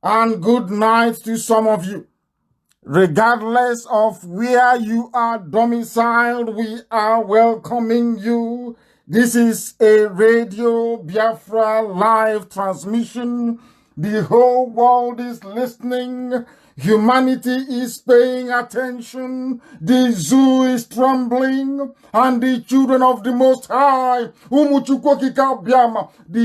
and good night to some of you. Regardless of where you are domiciled, we are welcoming you. This is a Radio Biafra live transmission. The whole world is listening. Humanity is paying attention. The zoo is trembling. And the children of the Most High, the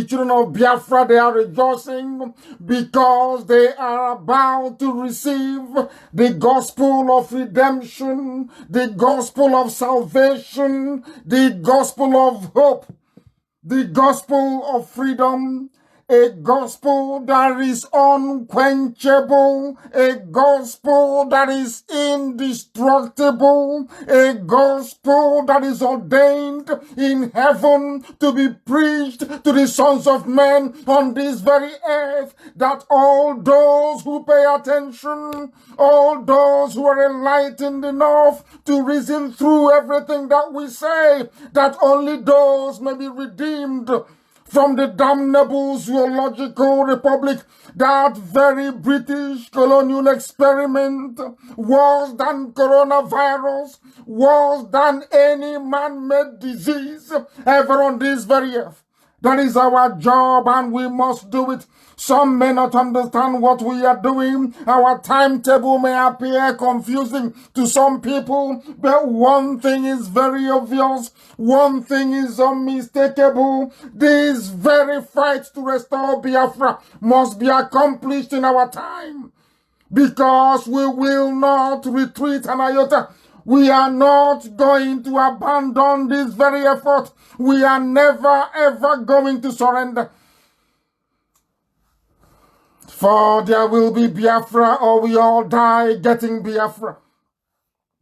children of Biafra, they are rejoicing because they are about to receive the gospel of redemption, the gospel of salvation, the gospel of hope, the gospel of freedom, a gospel that is unquenchable, a gospel that is indestructible, a gospel that is ordained in heaven to be preached to the sons of men on this very earth, that all those who pay attention, all those who are enlightened enough to reason through everything that we say, that only those may be redeemed from the damnable zoological republic. That very British colonial experiment, worse than coronavirus, worse than any man-made disease ever on this very earth. That is our job, and we must do it. Some may not understand what we are doing. Our timetable may appear confusing to some people, but one thing is very obvious. One thing is unmistakable. This very fight to restore Biafra must be accomplished in our time, because we will not retreat an iota. We are not going to abandon this very effort. We are never, ever going to surrender. For there will be Biafra, or we all die getting Biafra.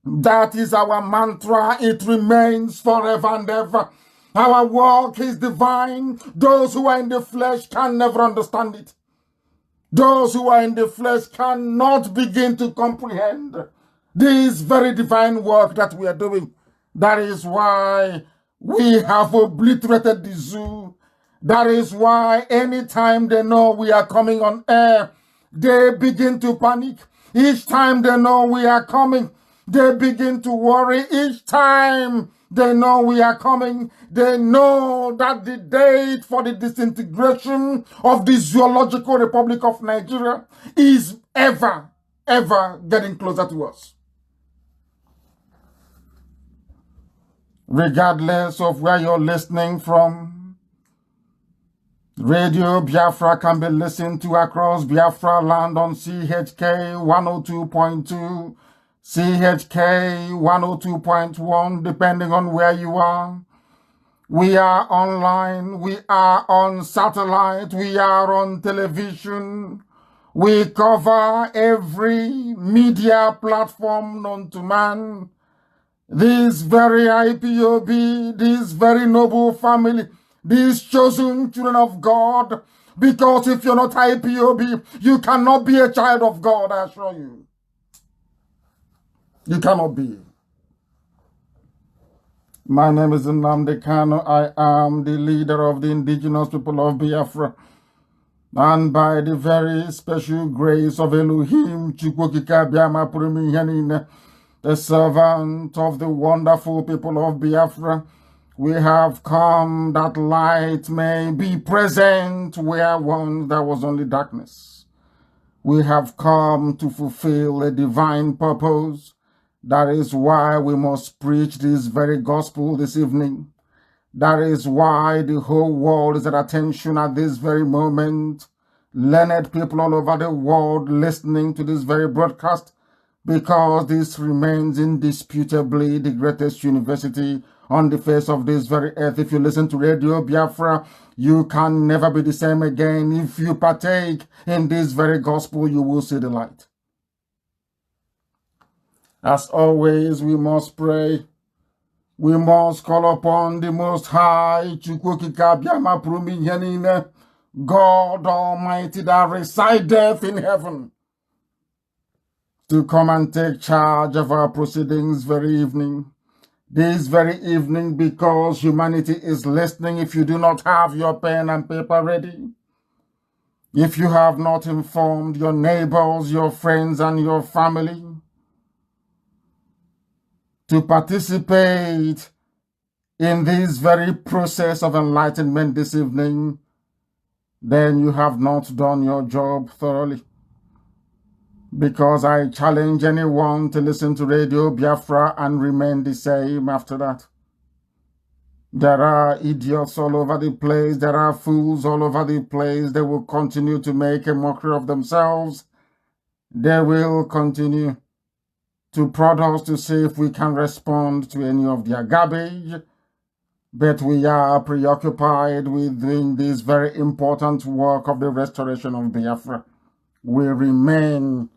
That is our mantra. It remains forever and ever. Our work is divine. Those who are in the flesh can never understand it. Those who are in the flesh cannot begin to comprehend this very divine work that we are doing. That is why we have obliterated the zoo. That is why anytime they know we are coming on air, they begin to panic. Each time they know we are coming, they begin to worry. Each time they know we are coming, they know that the date for the disintegration of the Zoological Republic of Nigeria is ever, ever getting closer to us. Regardless of where you're listening from, Radio Biafra can be listened to across Biafra land on CHK 102.2, CHK 102.1, depending on where you are. We are online, we are on satellite, we are on television. We cover every media platform known to man. This very IPOB, this very noble family, these chosen children of God, because if you're not IPOB, you cannot be a child of God, I assure you. You cannot be. My name is NNAMDI KANU. I am the leader of the indigenous people of Biafra. And by the very special grace of Elohim, the servant of the wonderful people of Biafra, we have come that light may be present where once there was only darkness. We have come to fulfill a divine purpose. That is why we must preach this very gospel this evening. That is why the whole world is at attention at this very moment. Learned people all over the world listening to this very broadcast, because this remains indisputably the greatest university on the face of this very earth. If you listen to Radio Biafra, you can never be the same again. If you partake in this very gospel, you will see the light. As always, we must pray. We must call upon the Most High, God Almighty that resideth in heaven, to come and take charge of our proceedings very evening. This very evening, because humanity is listening. If you do not have your pen and paper ready, If you have not informed your neighbors, your friends, and your family to participate in this very process of enlightenment this evening, then you have not done your job thoroughly. Because I challenge anyone to listen to Radio Biafra and remain the same after that. There are idiots all over the place. There are fools all over the place. They will continue to make a mockery of themselves. They will continue to prod us to see if we can respond to any of their garbage. But we are preoccupied with doing this very important work of the restoration of Biafra. We remain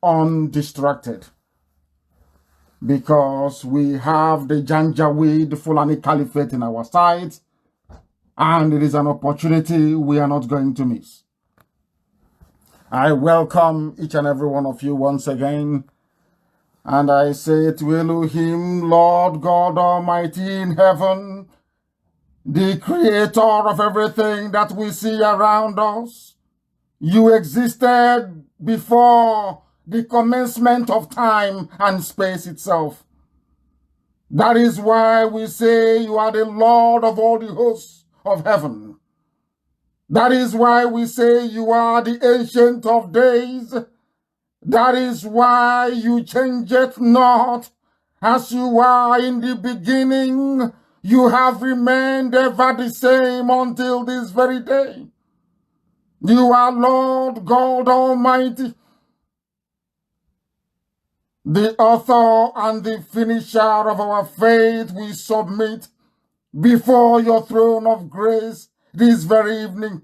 undistracted because we have the Janjaweed Fulani Caliphate in our sight, and it is an opportunity we are not going to miss. I welcome each and every one of you once again, and I say to Elohim, Lord God Almighty in heaven, the creator of everything that we see around us, you existed before the commencement of time and space itself. That is why we say you are the Lord of all the hosts of heaven. That is why we say you are the Ancient of Days. That is why you changeth not. As you are in the beginning, you have remained ever the same until this very day. You are Lord God Almighty, the author and the finisher of our faith. We submit before your throne of grace this very evening.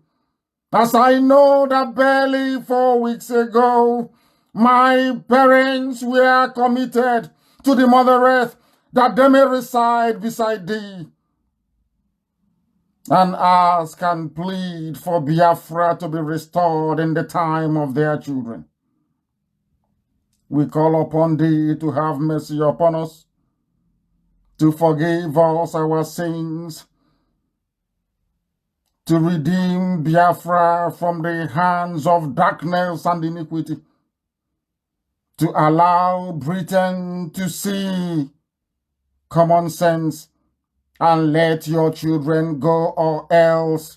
As I know that barely 4 weeks ago, my parents were committed to the Mother Earth, that they may reside beside thee, and ask and plead for Biafra to be restored in the time of their children. We call upon thee to have mercy upon us, to forgive us our sins, to redeem Biafra from the hands of darkness and iniquity, to allow Britain to see common sense and let your children go, or else,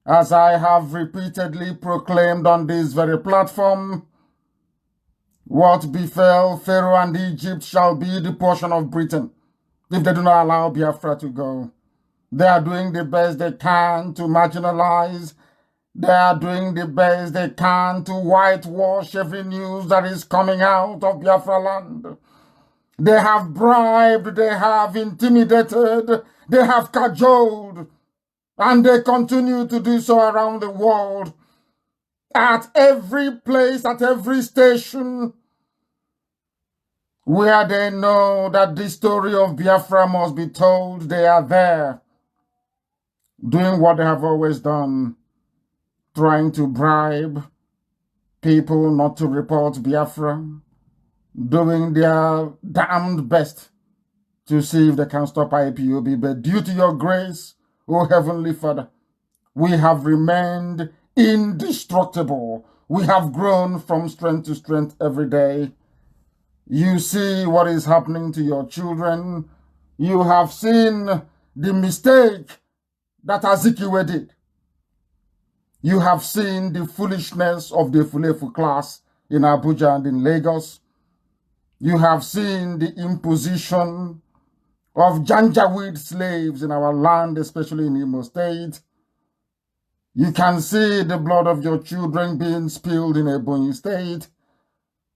as I have repeatedly proclaimed on this very platform, what befell Pharaoh and Egypt shall be the portion of Britain if they do not allow Biafra to go. They are doing the best they can to marginalize. They are doing the best they can to whitewash every news that is coming out of Biafra land. They have bribed, they have intimidated, they have cajoled, and they continue to do so around the world. At every place, at every station, where they know that the story of Biafra must be told, they are there, doing what they have always done, trying to bribe people not to report Biafra, doing their damned best to see if they can stop IPOB. But due to your grace, O Heavenly Father, we have remained indestructible. We have grown from strength to strength every day. You see what is happening to your children. You have seen the mistake that Azikiwe did. You have seen the foolishness of the Fulefu class in Abuja and in Lagos. You have seen the imposition of Janjaweed slaves in our land, especially in Imo State. You can see the blood of your children being spilled in Ebonyi State.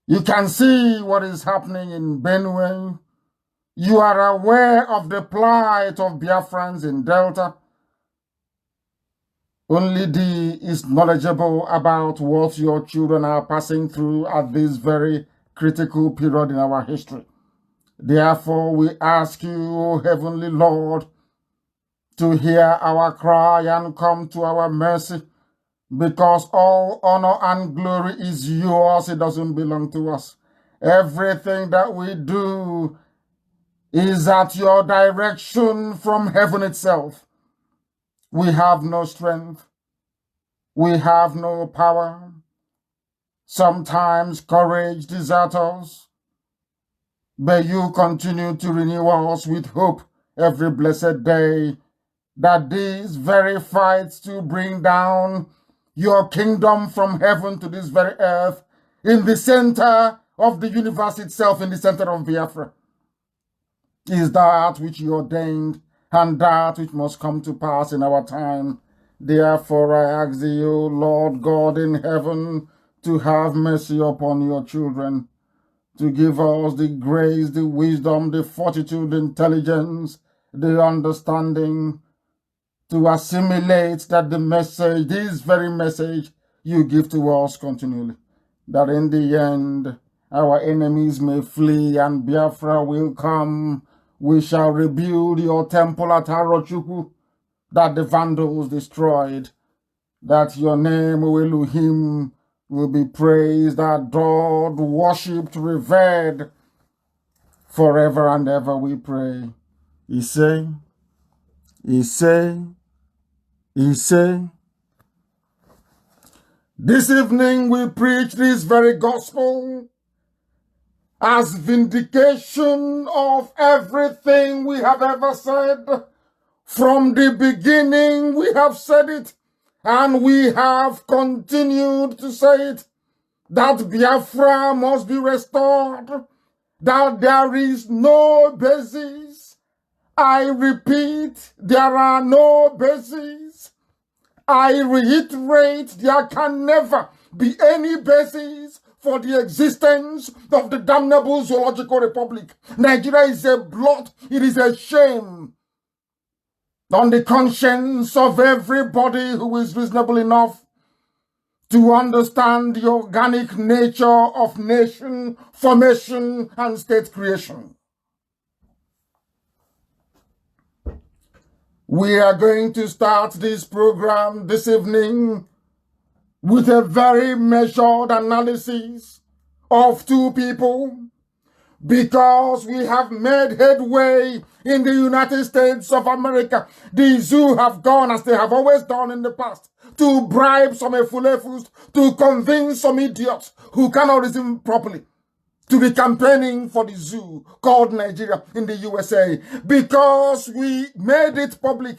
You can see what is happening in Benue. You are aware of the plight of Biafrans in Delta. Only thee is knowledgeable about what your children are passing through at this very critical period in our history. Therefore, we ask you, O Heavenly Lord, to hear our cry and come to our mercy, because all honor and glory is yours. It doesn't belong to us. Everything that we do is at your direction from heaven itself. We have no strength. We have no power. Sometimes courage deserts us, but you continue to renew us with hope every blessed day, that these very fights to bring down your kingdom from heaven to this very earth, in the center of the universe itself, in the center of Biafra, is that which you ordained and that which must come to pass in our time. Therefore I ask you, Lord God in heaven, to have mercy upon your children, to give us the grace, the wisdom, the fortitude, the intelligence, the understanding, to assimilate that the message, this very message you give to us continually, that in the end our enemies may flee and Biafra will come. We shall rebuild your temple at Arochukwu that the Vandals destroyed, that your name, O Elohim, will be praised, adored, worshipped, revered forever and ever, we pray. He say, this evening we preach this very gospel as vindication of everything we have ever said. From the beginning we have said it, and we have continued to say it, that Biafra must be restored, that there is no basis. I repeat, there are no basis. I reiterate, there can never be any basis for the existence of the damnable zoological republic. Nigeria is a blot, it is a shame on the conscience of everybody who is reasonable enough to understand the organic nature of nation formation and state creation. We are going to start this program this evening with a very measured analysis of two people, because we have made headway in the United States of America. The zoo have gone, as they have always done in the past, to bribe some efulefus, to convince some idiots who cannot reason properly, to be campaigning for the zoo called Nigeria in the USA, because we made it public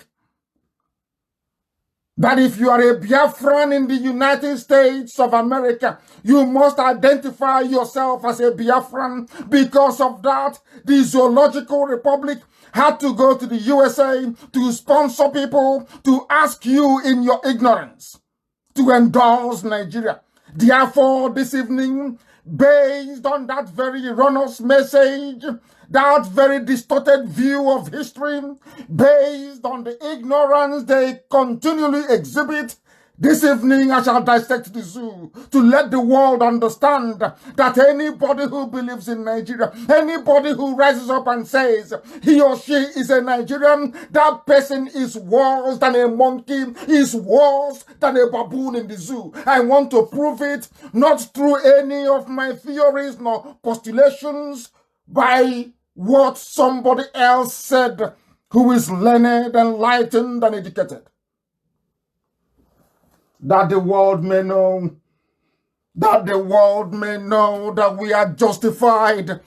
that if you are a Biafran in the United States of America, you must identify yourself as a Biafran. Because of that, the Zoological Republic had to go to the USA to sponsor people to ask you in your ignorance to endorse Nigeria. Therefore, this evening, based on that very erroneous message, that very distorted view of history, based on the ignorance they continually exhibit, this evening I shall dissect the zoo to let the world understand that anybody who believes in Nigeria, anybody who rises up and says he or she is a Nigerian, that person is worse than a monkey, is worse than a baboon in the zoo. I want to prove it, not through any of my theories nor postulations, by what somebody else said who is learned, enlightened, and educated. That the world may know, that we are justified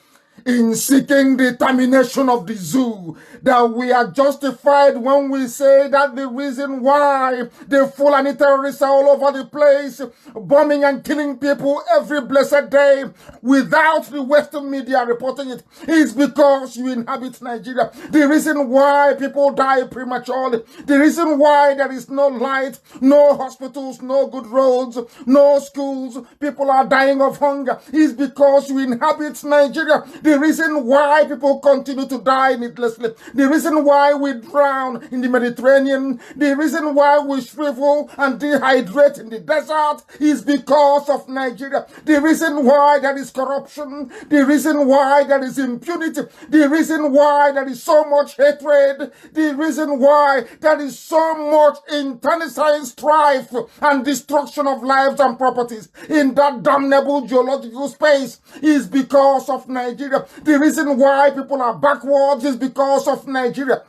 in seeking the termination of the zoo, that we are justified when we say that the reason why the Fulani terrorists are all over the place, bombing and killing people every blessed day without the Western media reporting it, is because you inhabit Nigeria. The reason why people die prematurely, the reason why there is no light, no hospitals, no good roads, no schools, people are dying of hunger, is because you inhabit Nigeria. The reason why people continue to die needlessly, the reason why we drown in the Mediterranean, the reason why we shrivel and dehydrate in the desert, is because of Nigeria. The reason why there is corruption, the reason why there is impunity, the reason why there is so much hatred, the reason why there is so much internecine strife and destruction of lives and properties in that damnable geological space, is because of Nigeria. The reason why people are backwards is because of Nigeria.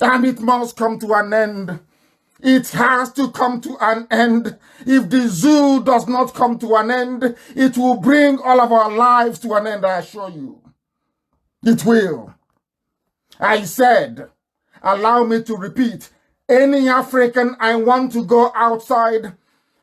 And it must come to an end. It has to come to an end. If the zoo does not come to an end, it will bring all of our lives to an end, I assure you. It will. I said, allow me to repeat, any African I want to go outside,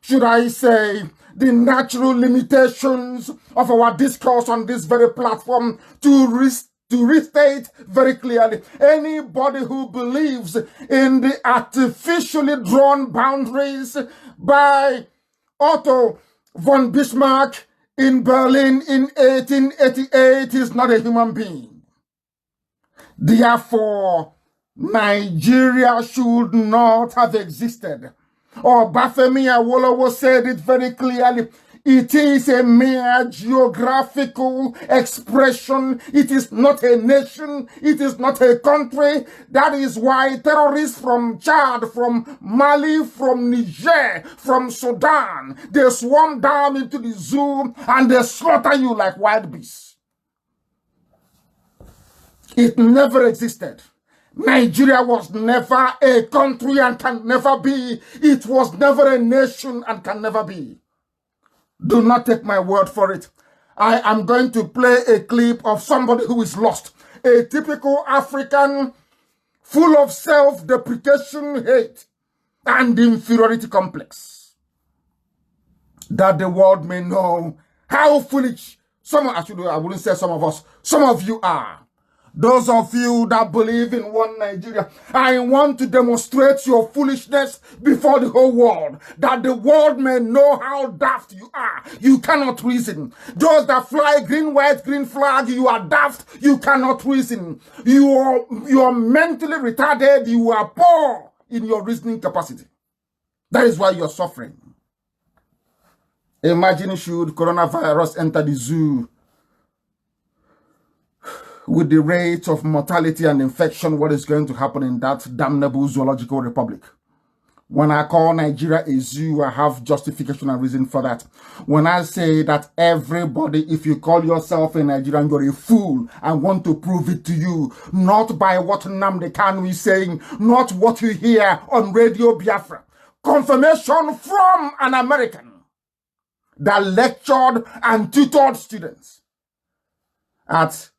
should I say, the natural limitations of our discourse on this very platform to restate very clearly, anybody who believes in the artificially drawn boundaries by Otto von Bismarck in Berlin in 1888 is not a human being. Therefore, Nigeria should not have existed. Or Bafemi Awolowo said it very clearly. It is a mere geographical expression. It is not a nation. It is not a country. That is why terrorists from Chad, from Mali, from Niger, from Sudan, they swarm down into the zoo and they slaughter you like wild beasts. It never existed. Nigeria was never a country and can never be. It was never a nation and can never be. Do not take my word for it. I am going to play a clip of somebody who is lost. A typical African full of self-deprecation, hate, and inferiority complex. That the world may know how foolish I wouldn't say some of us, some of you are. Those of you that believe in one Nigeria, I want to demonstrate your foolishness before the whole world, that the world may know how daft you are. You cannot reason. Those that fly green, white, green flag, you are daft. You cannot reason. You are mentally retarded. You are poor in your reasoning capacity. That is why you are suffering. Imagine should coronavirus enter the zoo with the rate of mortality and infection, what is going to happen in that damnable zoological republic? When I call Nigeria a zoo, I have justification and reason for that. When I say that everybody, if you call yourself a Nigerian, you're a fool, I want to prove it to you. Not by what NNAMDI KANU is saying, not what you hear on Radio Biafra. Confirmation from an American that lectured and tutored students at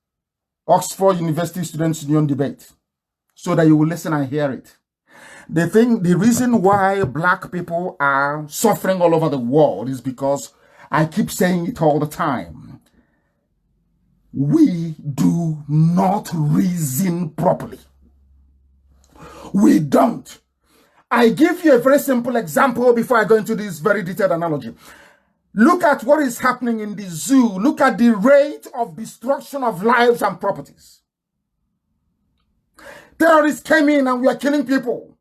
Oxford University Students' Union debate, so that you will listen and hear it. The reason why black people are suffering all over the world is because I keep saying it all the time. We do not reason properly. We don't. I give you a very simple example before I go into this very detailed analogy. Look at what is happening in the zoo. Look at the rate of destruction of lives and properties. Terrorists came in and we are killing people.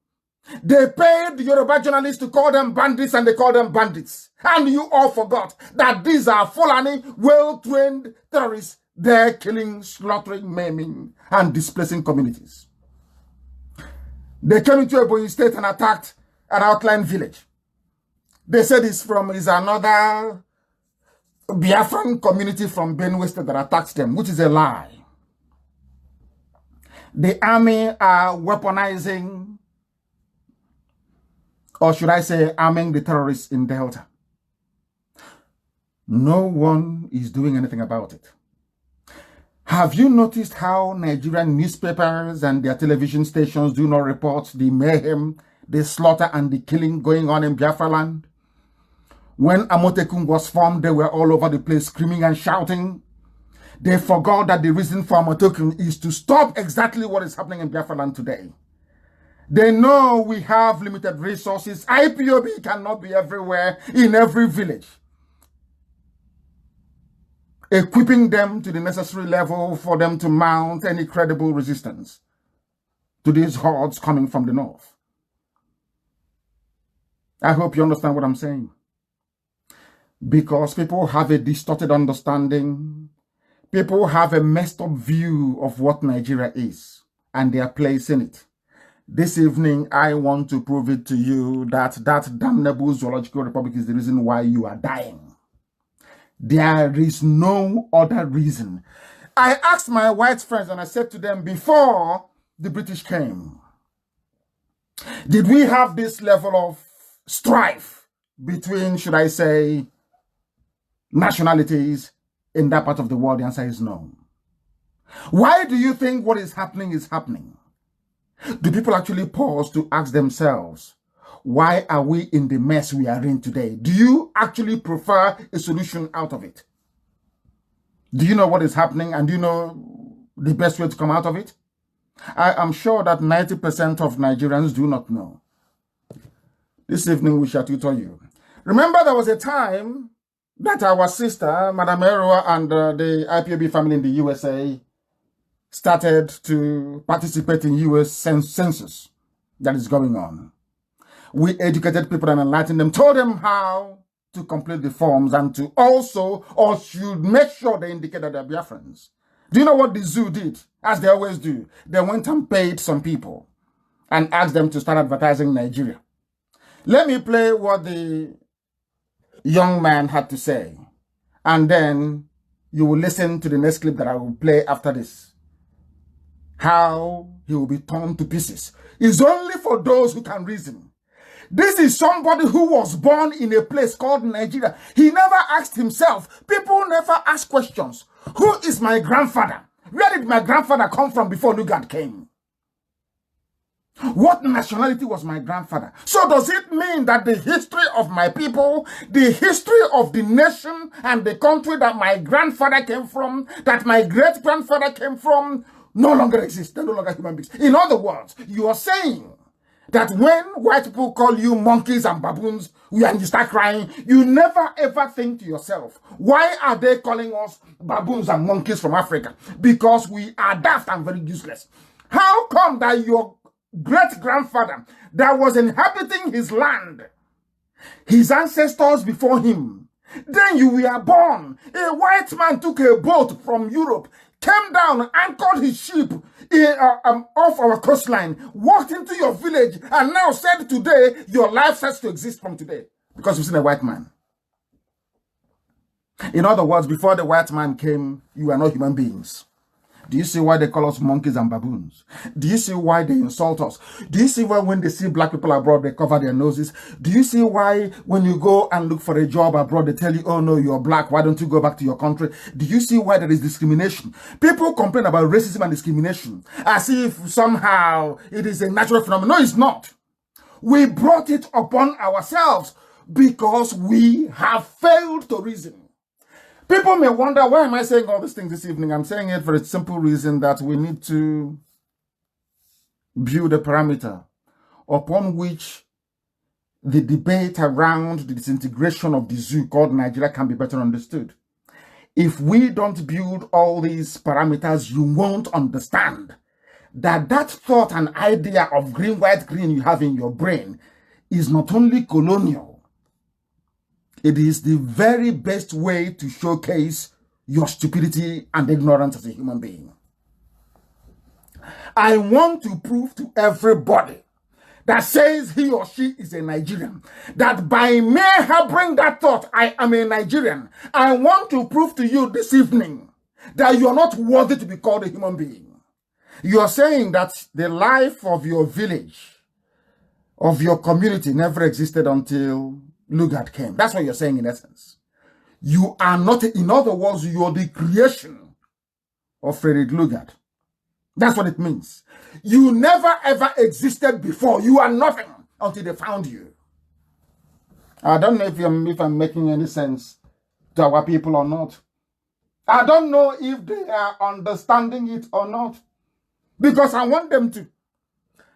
They paid the Yoruba journalists to call them bandits and they call them bandits. And you all forgot that these are Fulani, well-trained terrorists. They're killing, slaughtering, maiming, and displacing communities. They came into Ebonyi State and attacked an outlying village. They said it's another Biafran community from Benue State that attacked them, which is a lie. The army are weaponizing, or should I say, arming the terrorists in Delta. No one is doing anything about it. Have you noticed how Nigerian newspapers and their television stations do not report the mayhem, the slaughter, and the killing going on in Biafra land? When Amotekun was formed, they were all over the place screaming and shouting. They forgot that the reason for Amotekun is to stop exactly what is happening in Biafra land today. They know we have limited resources. IPOB cannot be everywhere, in every village, equipping them to the necessary level for them to mount any credible resistance to these hordes coming from the north. I hope you understand what I'm saying. Because people have a distorted understanding. People have a messed up view of what Nigeria is, and they are placing it. This evening, I want to prove it to you that that damnable zoological republic is the reason why you are dying. There is no other reason. I asked my white friends and I said to them before the British came, Did we have this level of strife between, should I say, nationalities in that part of the world? The answer is no. Why do you think what is happening is happening? Do people actually pause to ask themselves, why are we in the mess we are in today? Do you actually prefer a solution out of it? Do you know what is happening, and do you know the best way to come out of it? I am sure that 90% of Nigerians do not know. This evening we shall tutor you. Remember, there was a time that our sister, Madam Erua, and the IPOB family in the USA started to participate in US census that is going on. We educated people and enlightened them, told them how to complete the forms and to also, or should make sure they indicate that they're Biafrans. Do you know what the zoo did? As they always do, they went and paid some people and asked them to start advertising Nigeria. Let me play what the young man had to say, and then you will listen to the next clip that I will play after this. How he will be torn to pieces. It's only for those who can reason. This is somebody who was born in a place called Nigeria. He never asked himself. People never ask questions. Who is my grandfather? Where did my grandfather come from before Lugard came? What nationality was my grandfather? So does it mean that the history of my people, the history of the nation and the country that my grandfather came from, that my great-grandfather came from, no longer exists? They're no longer human beings. In other words, you are saying that when white people call you monkeys and baboons and you start crying, you never ever think to yourself, why are they calling us baboons and monkeys from Africa? Because we are daft and very useless. How come that your great-grandfather that was inhabiting his land, his ancestors before him, then you were born, a white man took a boat from Europe, came down, anchored his ship off our coastline, walked into your village, and now said today, your life ceases to exist from today because you've seen a white man. In other words, before the white man came, you were not human beings. Do you see why they call us monkeys and baboons? Do you see why they insult us? Do you see why when they see black people abroad, they cover their noses? Do you see why when you go and look for a job abroad, they tell you, oh no, you're black, why don't you go back to your country? Do you see why there is discrimination? People complain about racism and discrimination as if somehow it is a natural phenomenon. No, it's not. We brought it upon ourselves because we have failed to reason. People may wonder, why am I saying all these things this evening? I'm saying it for a simple reason that we need to build a parameter upon which the debate around the disintegration of the zoo called Nigeria can be better understood. If we don't build all these parameters, you won't understand that that thought and idea of green, white, green you have in your brain is not only colonial. It is the very best way to showcase your stupidity and ignorance as a human being. I want to prove to everybody that says he or she is a Nigerian, that by mere harboring that thought, I am a Nigerian, I want to prove to you this evening that you are not worthy to be called a human being. You are saying that the life of your village, of your community never existed until Lugard came. That's what you're saying in essence. You are not, in other words, you're the creation of Frederick Lugard. That's what it means. You never ever existed before. You are nothing until they found you. I don't know if I'm making any sense to our people or not. I don't know if they are understanding it or not, because I want them to.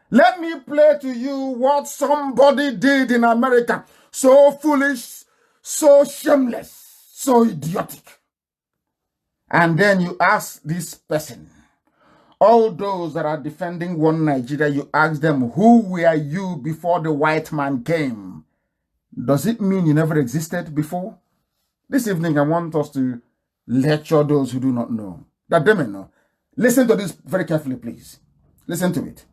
Let me play to you what somebody did in America. So foolish, so shameless, so idiotic. And then you ask this person, all those that are defending one Nigeria, you ask them, who were you before the white man came? Does it mean you never existed before? This evening, I want us to lecture those who do not know, that they may know. Listen to this very carefully, please. Listen to it.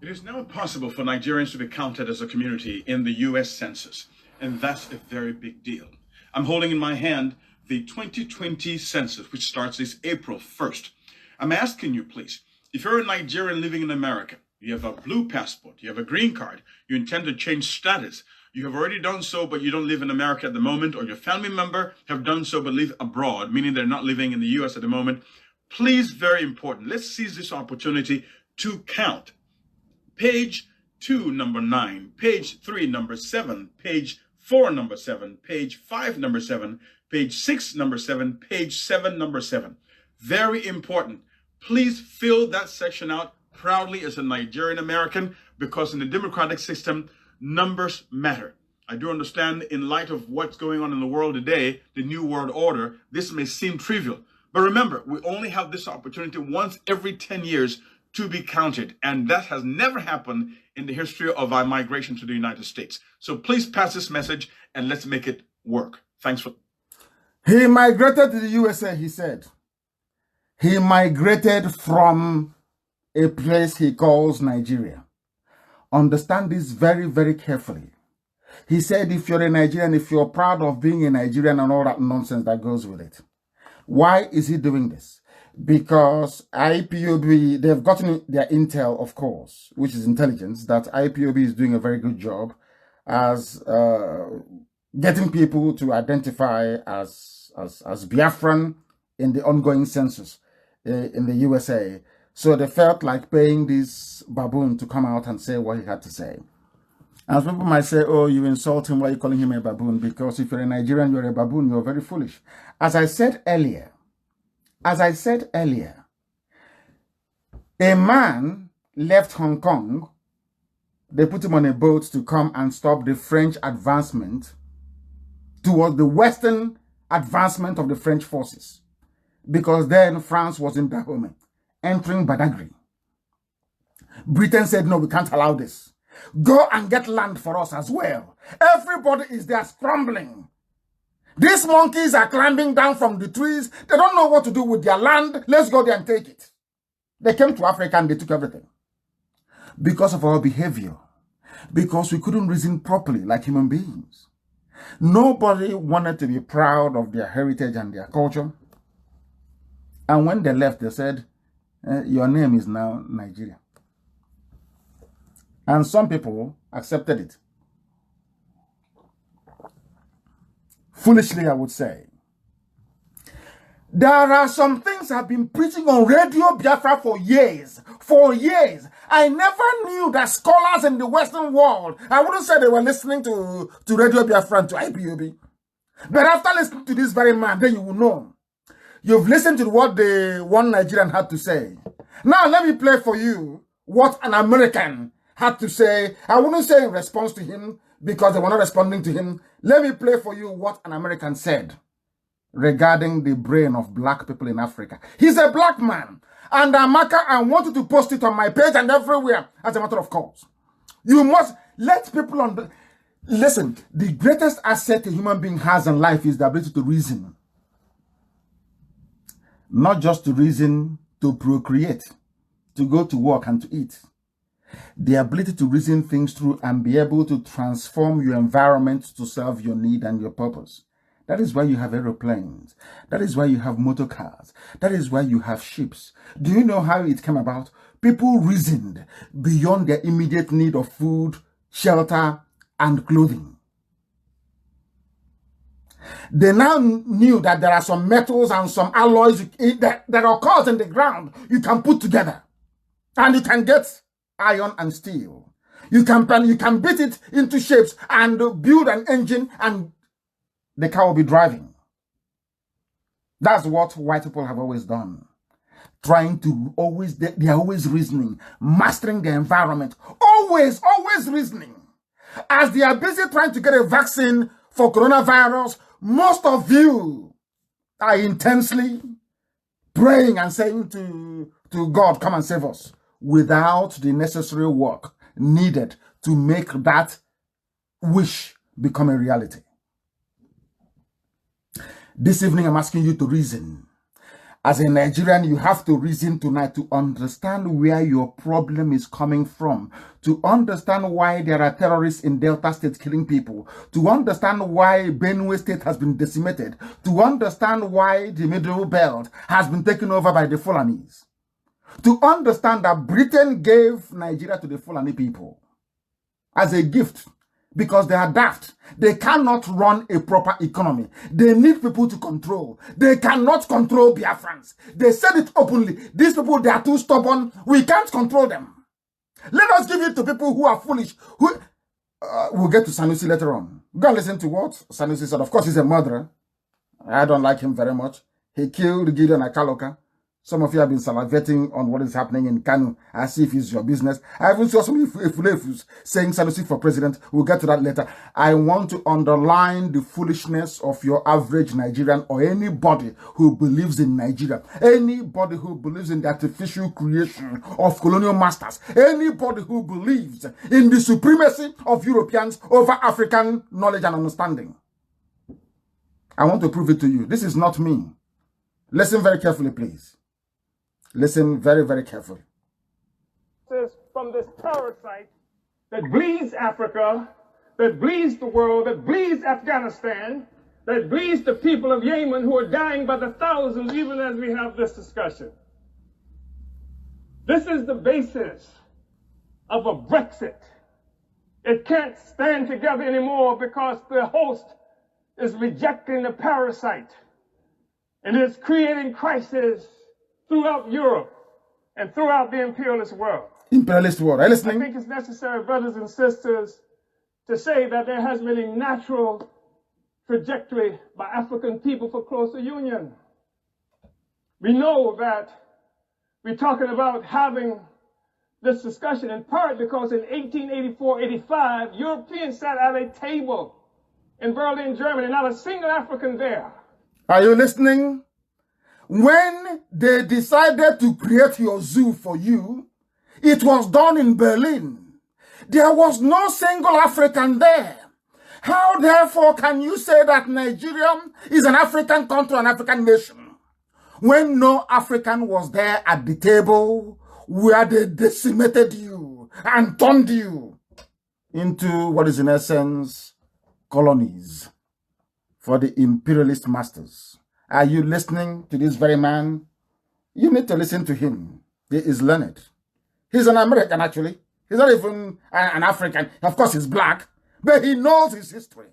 It is now possible for Nigerians to be counted as a community in the U.S. Census, and that's a very big deal. I'm holding in my hand the 2020 census, which starts this April 1st. I'm asking you, please, if you're a Nigerian living in America, you have a blue passport, you have a green card, you intend to change status, you have already done so, but you don't live in America at the moment, or your family member have done so but live abroad, meaning they're not living in the US at the moment, please, very important, let's seize this opportunity to count. Page 2, number 9, page 3, number 7, page 4, number 7, page 5, number 7, page 6, number 7, page 7, number 7. Very important. Please fill that section out proudly as a Nigerian American, because in the democratic system, numbers matter. I do understand, in light of what's going on in the world today, the New World Order, this may seem trivial. But remember, we only have this opportunity once every 10 years to be counted. And that has never happened in the history of our migration to the United States. So please pass this message and let's make it work. Thanks for... He migrated to the USA, he said. He migrated from a place he calls Nigeria. Understand this very, very carefully. He said, if you're a Nigerian, if you're proud of being a Nigerian and all that nonsense that goes with it. Why is he doing this? Because IPOB, they've gotten their intel, of course, which is intelligence, that IPOB is doing a very good job as getting people to identify as Biafran in the ongoing census in the USA. So they felt like paying this baboon to come out and say what he had to say. And people might say, oh, you insult him, why are you calling him a baboon? Because if you're a Nigerian, you're a baboon, you're very foolish. As I said earlier, a man left Hong Kong. They put him on a boat to come and stop the French advancement towards the Western advancement of the French forces. Because then France was in Dahomey, entering Badagry. Britain said, no, we can't allow this. Go and get land for us as well. Everybody is there scrambling. These monkeys are climbing down from the trees. They don't know what to do with their land. Let's go there and take it. They came to Africa and they took everything. Because of our behavior. Because we couldn't reason properly like human beings. Nobody wanted to be proud of their heritage and their culture. And when they left, they said, your name is now Nigeria. And some people accepted it. Foolishly, I would say. There are some things I've been preaching on Radio Biafra for years. For years. I never knew that scholars in the Western world, I wouldn't say they were listening to Radio Biafra and to IPOB. But after listening to this very man, then you will know. You've listened to what the one Nigerian had to say. Now let me play for you what an American had to say. I wouldn't say in response to him because they were not responding to him. Let me play for you what an American said regarding the brain of black people in Africa. He's a black man. And Amaka, I wanted to post it on my page and everywhere as a matter of course. You must let people listen, the greatest asset a human being has in life is the ability to reason. Not just to reason, to procreate, to go to work and to eat. The ability to reason things through and be able to transform your environment to serve your need and your purpose. That is why you have aeroplanes. That is why you have motor cars. That is why you have ships. Do you know how it came about? People reasoned beyond their immediate need of food, shelter, and clothing. They now knew that there are some metals and some alloys that occurs in the ground you can put together. And you can get iron and steel. You can beat it into shapes and build an engine and the car will be driving. That's what white people have always done. Trying to they are always reasoning, mastering the environment. Always reasoning. As they are busy trying to get a vaccine for coronavirus, most of you are intensely praying and saying to God, come and save us, without the necessary work needed to make that wish become a reality. This evening, I'm asking you to reason. As a Nigerian, you have to reason tonight to understand where your problem is coming from, to understand why there are terrorists in Delta State killing people, to understand why Benue State has been decimated, to understand why the Middle Belt has been taken over by the Fulanis. to understand that Britain gave Nigeria to the Fulani people as a gift because they are daft. They cannot run a proper economy. They need people to control. They cannot control Biafrans. They said it openly. These people, they are too stubborn. We can't control them. Let us give it to people who are foolish. We'll get to Sanusi later on. Go and listen to what Sanusi said. Of course, he's a murderer. I don't like him very much. He killed Gideon Akaloka. Some of you have been salivating on what is happening in KANU as if it's your business. I even saw some ifulefus saying Sanusi for president. We'll get to that later. I want to underline the foolishness of your average Nigerian or anybody who believes in Nigeria. Anybody who believes in the artificial creation of colonial masters. Anybody who believes in the supremacy of Europeans over African knowledge and understanding. I want to prove it to you. This is not me. Listen very carefully, please. Listen very, very carefully. From this parasite that bleeds Africa, that bleeds the world, that bleeds Afghanistan, that bleeds the people of Yemen who are dying by the thousands even as we have this discussion. This is the basis of a Brexit. It can't stand together anymore because the host is rejecting the parasite, and it's creating crisis throughout Europe and throughout the imperialist world. Imperialist world. Are you listening? I think it's necessary, brothers and sisters, to say that there has been a natural trajectory by African people for closer union. We know that we're talking about having this discussion in part because in 1884-85, Europeans sat at a table in Berlin, Germany, not a single African there. Are you listening? When they decided to create your zoo for you, it was done in Berlin. There was no single African there. How, therefore, can you say that Nigeria is an African country, an African nation, when no African was there at the table where they decimated you and turned you into what is in essence colonies for the imperialist masters? Are you listening to this very man? You need to listen to him. He is learned. He's an American, actually. He's not even an African. Of course, he's black, but he knows his history.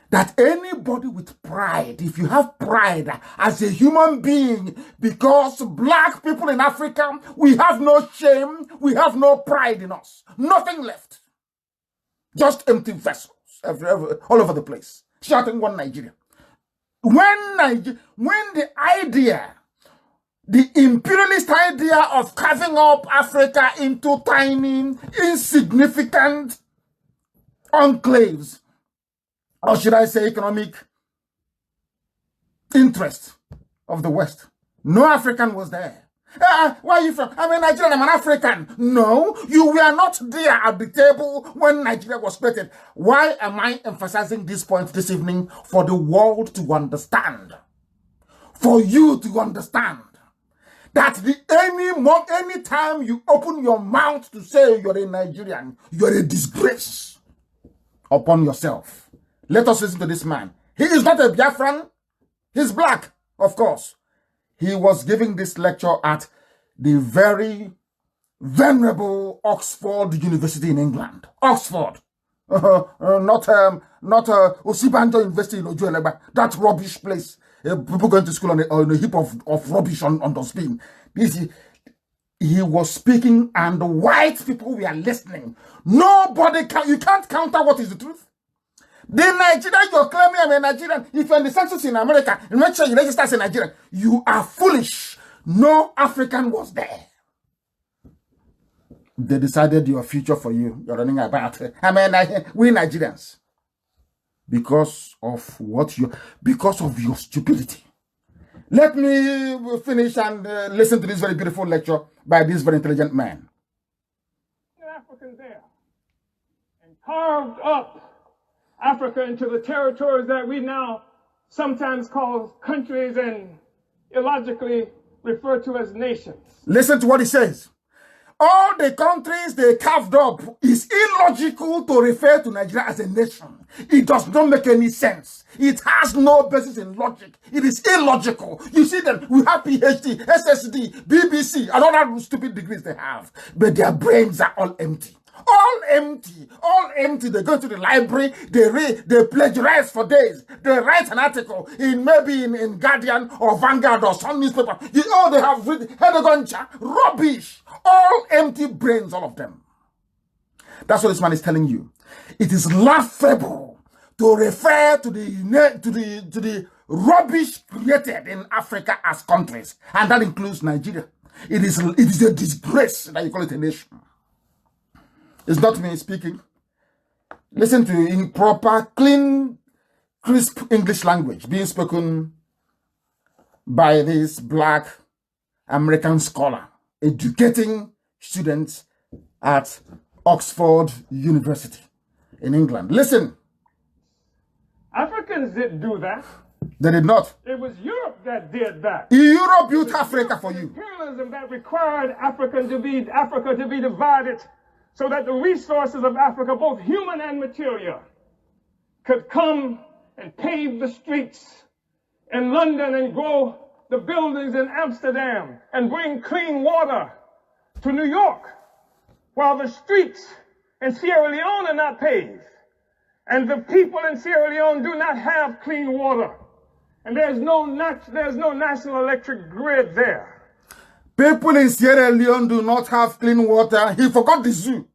That anybody with pride, if you have pride as a human being, because black people in Africa, we have no shame, we have no pride in us. Nothing left. Just empty vessels all over the place, shouting one Nigeria. When the idea, the imperialist idea of carving up Africa into tiny, insignificant enclaves, or should I say economic interest of the West, no African was there. Where are you from? I'm a Nigerian, I'm an African. No, you were not there at the table when Nigeria was created. Why am I emphasizing this point this evening? For the world to understand. For you to understand that any time you open your mouth to say you're a Nigerian, you're a disgrace upon yourself. Let us listen to this man. He is not a Biafran. He's black, of course. He was giving this lecture at the very venerable Oxford University in England. Oxford. Not Osibanjo University in Ojuelegba. That rubbish place. People going to school on a heap of rubbish on the spin. He was speaking and the white people were listening. You can't counter what is the truth. The Nigerian, you're claiming I'm a Nigerian. If you're in the census in America, and make sure you register as a Nigerian, you are foolish. No African was there. They decided your future for you. You're running about. We Nigerians. Because of your stupidity. Let me finish and listen to this very beautiful lecture by this very intelligent man. African there and carved up Africa into the territories that we now sometimes call countries and illogically refer to as nations. Listen to what he says. All the countries they carved up, is illogical to refer to Nigeria as a nation. It does not make any sense. It has no basis in logic. It is illogical. You see them, we have PhD, SSD, BBC, and all that stupid degrees they have. But their brains are all empty. All empty, all empty. They go to the library, they read, they plagiarize for days. They write an article in maybe in Guardian or Vanguard or some newspaper. You know they have read Hedogoncha, rubbish, all empty brains, all of them. That's what this man is telling you. It is laughable to refer to the rubbish created in Africa as countries, and that includes Nigeria. It is a disgrace that you call it a nation. It's not me speaking. Listen to in proper, clean, crisp English language being spoken by this black American scholar educating students at Oxford University in England. Listen. Africans didn't do that. They did not. It was Europe that did that. Europe built Africa for you. Imperialism that required Africa to be divided, so that the resources of Africa, both human and material, could come and pave the streets in London and grow the buildings in Amsterdam and bring clean water to New York, while the streets in Sierra Leone are not paved. And the people in Sierra Leone do not have clean water. And there's no national electric grid there. People in Sierra Leone do not have clean water. He forgot the zoo.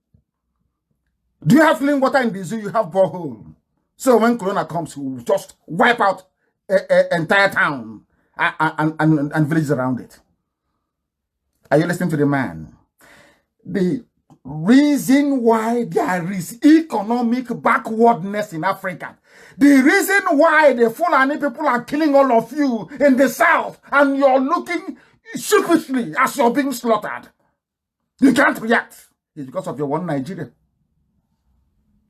Do you have clean water in the zoo? You have borehole. So when Corona comes, he will just wipe out an entire town and villages around it. Are you listening to the man? The reason why there is economic backwardness in Africa, the reason why the Fulani people are killing all of you in the south and you're looking sheepishly as you're being slaughtered, you can't react, it's because of your one Nigeria.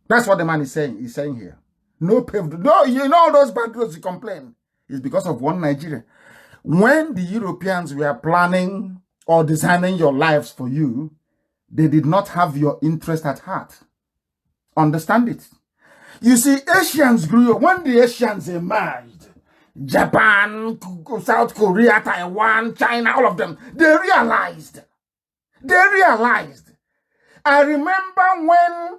That's what the man is saying. He's saying here. No paved, no, you know all those bad roads you complain. It's because of one Nigeria. When the Europeans were planning or designing your lives for you, they did not have your interest at heart. Understand it. You see, Asians grew up. When the Asians emerged, Japan, South Korea, Taiwan, China, all of them, they realized. I remember when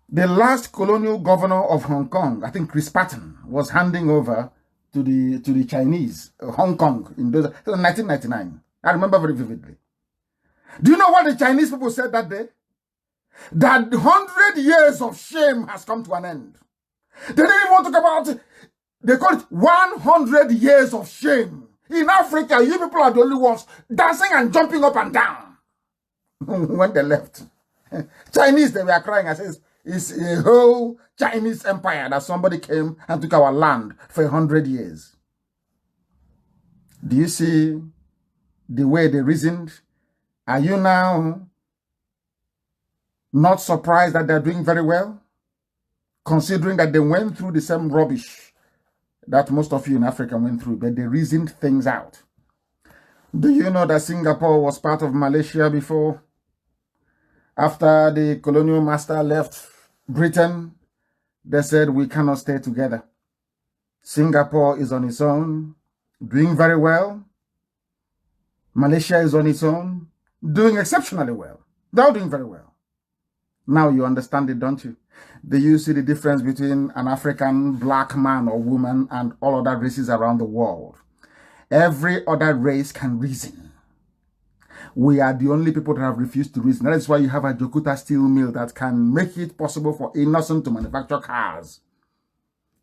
the last colonial governor of Hong Kong, I think Chris Patton, was handing over to the Chinese, Hong Kong, in 1999. I remember very vividly. Do you know what the Chinese people said that day? That 100 years of shame has come to an end. They didn't even want to talk about it. They call it 100 years of shame. In Africa, you people are the only ones dancing and jumping up and down. When they left, Chinese, they were crying and says, it's a whole Chinese empire that somebody came and took our land for 100 years. Do you see the way they reasoned? Are you now not surprised that they're doing very well? Considering that they went through the same rubbish that most of you in Africa went through, but they reasoned things out. Do you know that Singapore was part of Malaysia before? After the colonial master left Britain, they said, we cannot stay together. Singapore is on its own, doing very well. Malaysia is on its own, doing exceptionally well. They're doing very well. Now you understand it, don't you? Do you see the difference between an African black man or woman and all other races around the world? Every other race can reason. We are the only people that have refused to reason. That is why you have a Jokuta steel mill that can make it possible for innocent to manufacture cars.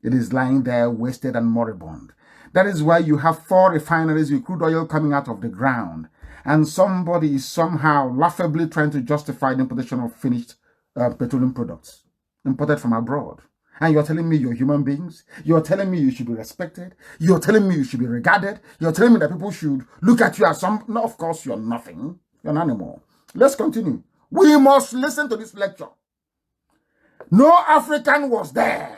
It is lying there wasted and moribund. That is why you have 4 refineries with crude oil coming out of the ground. And somebody is somehow laughably trying to justify the importation of finished petroleum products imported from abroad. And you're telling me you're human beings? You're telling me you should be respected? You're telling me you should be regarded? You're telling me that people should look at you as some... No, of course, you're nothing. You're an animal. Let's continue. We must listen to this lecture. No African was there.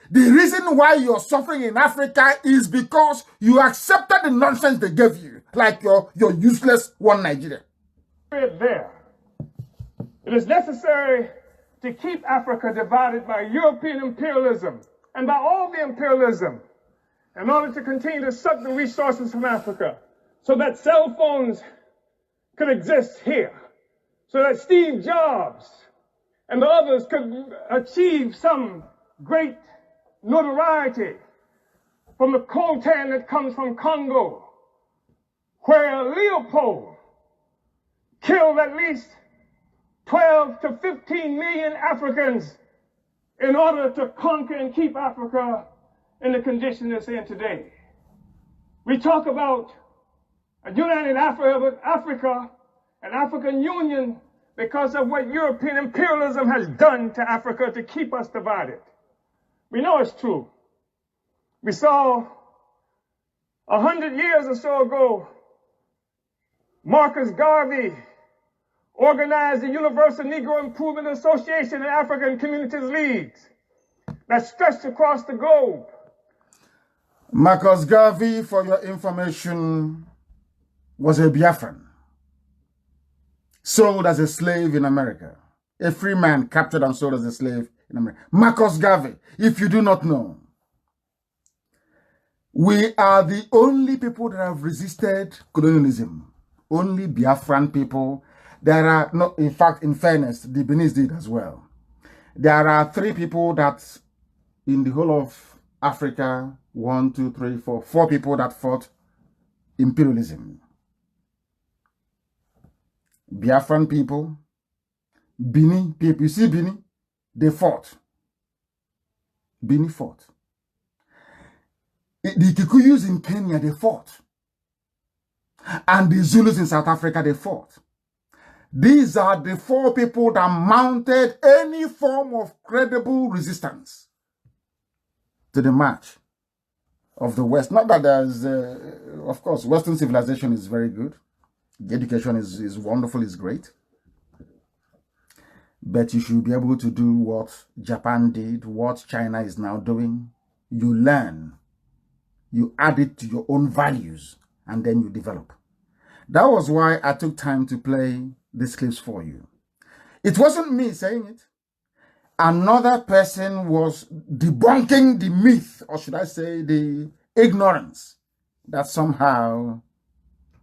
The reason why you're suffering in Africa is because you accepted the nonsense they gave you, like your useless one Nigeria. There. It is necessary to keep Africa divided by European imperialism and by all the imperialism in order to continue to suck the resources from Africa so that cell phones could exist here, so that Steve Jobs and the others could achieve some great notoriety from the coltan that comes from Congo, where Leopold killed at least 12 to 15 million Africans in order to conquer and keep Africa in the condition it's in today. We talk about a united Africa, an African Union, because of what European imperialism has done to Africa to keep us divided. We know it's true. We saw 100 years or so ago, Marcus Garvey organized the Universal Negro Improvement Association and African Communities Leagues that stretched across the globe. Marcus Garvey, for your information, was a Biafran, sold as a slave in America. A free man captured and sold as a slave in America. Marcus Garvey, if you do not know, we are the only people that have resisted colonialism. Only Biafran people. There are, no, in fact, in fairness, the Benin did as well. There are 3 people that, in the whole of Africa, 1, 2, 3, 4 people that fought imperialism. Biafran people, Benin people. You see Benin? They fought. Benin fought. The Kikuyus in Kenya, they fought. And the Zulus in South Africa, they fought. These are the 4 people that mounted any form of credible resistance to the march of the West. Not that there's, of course, Western civilization is very good. The education is wonderful, is great. But you should be able to do what Japan did, what China is now doing. You learn, you add it to your own values, and then you develop. That was why I took time to play these clips for you. It wasn't me saying it. Another person was debunking the myth, or should I say the ignorance, that somehow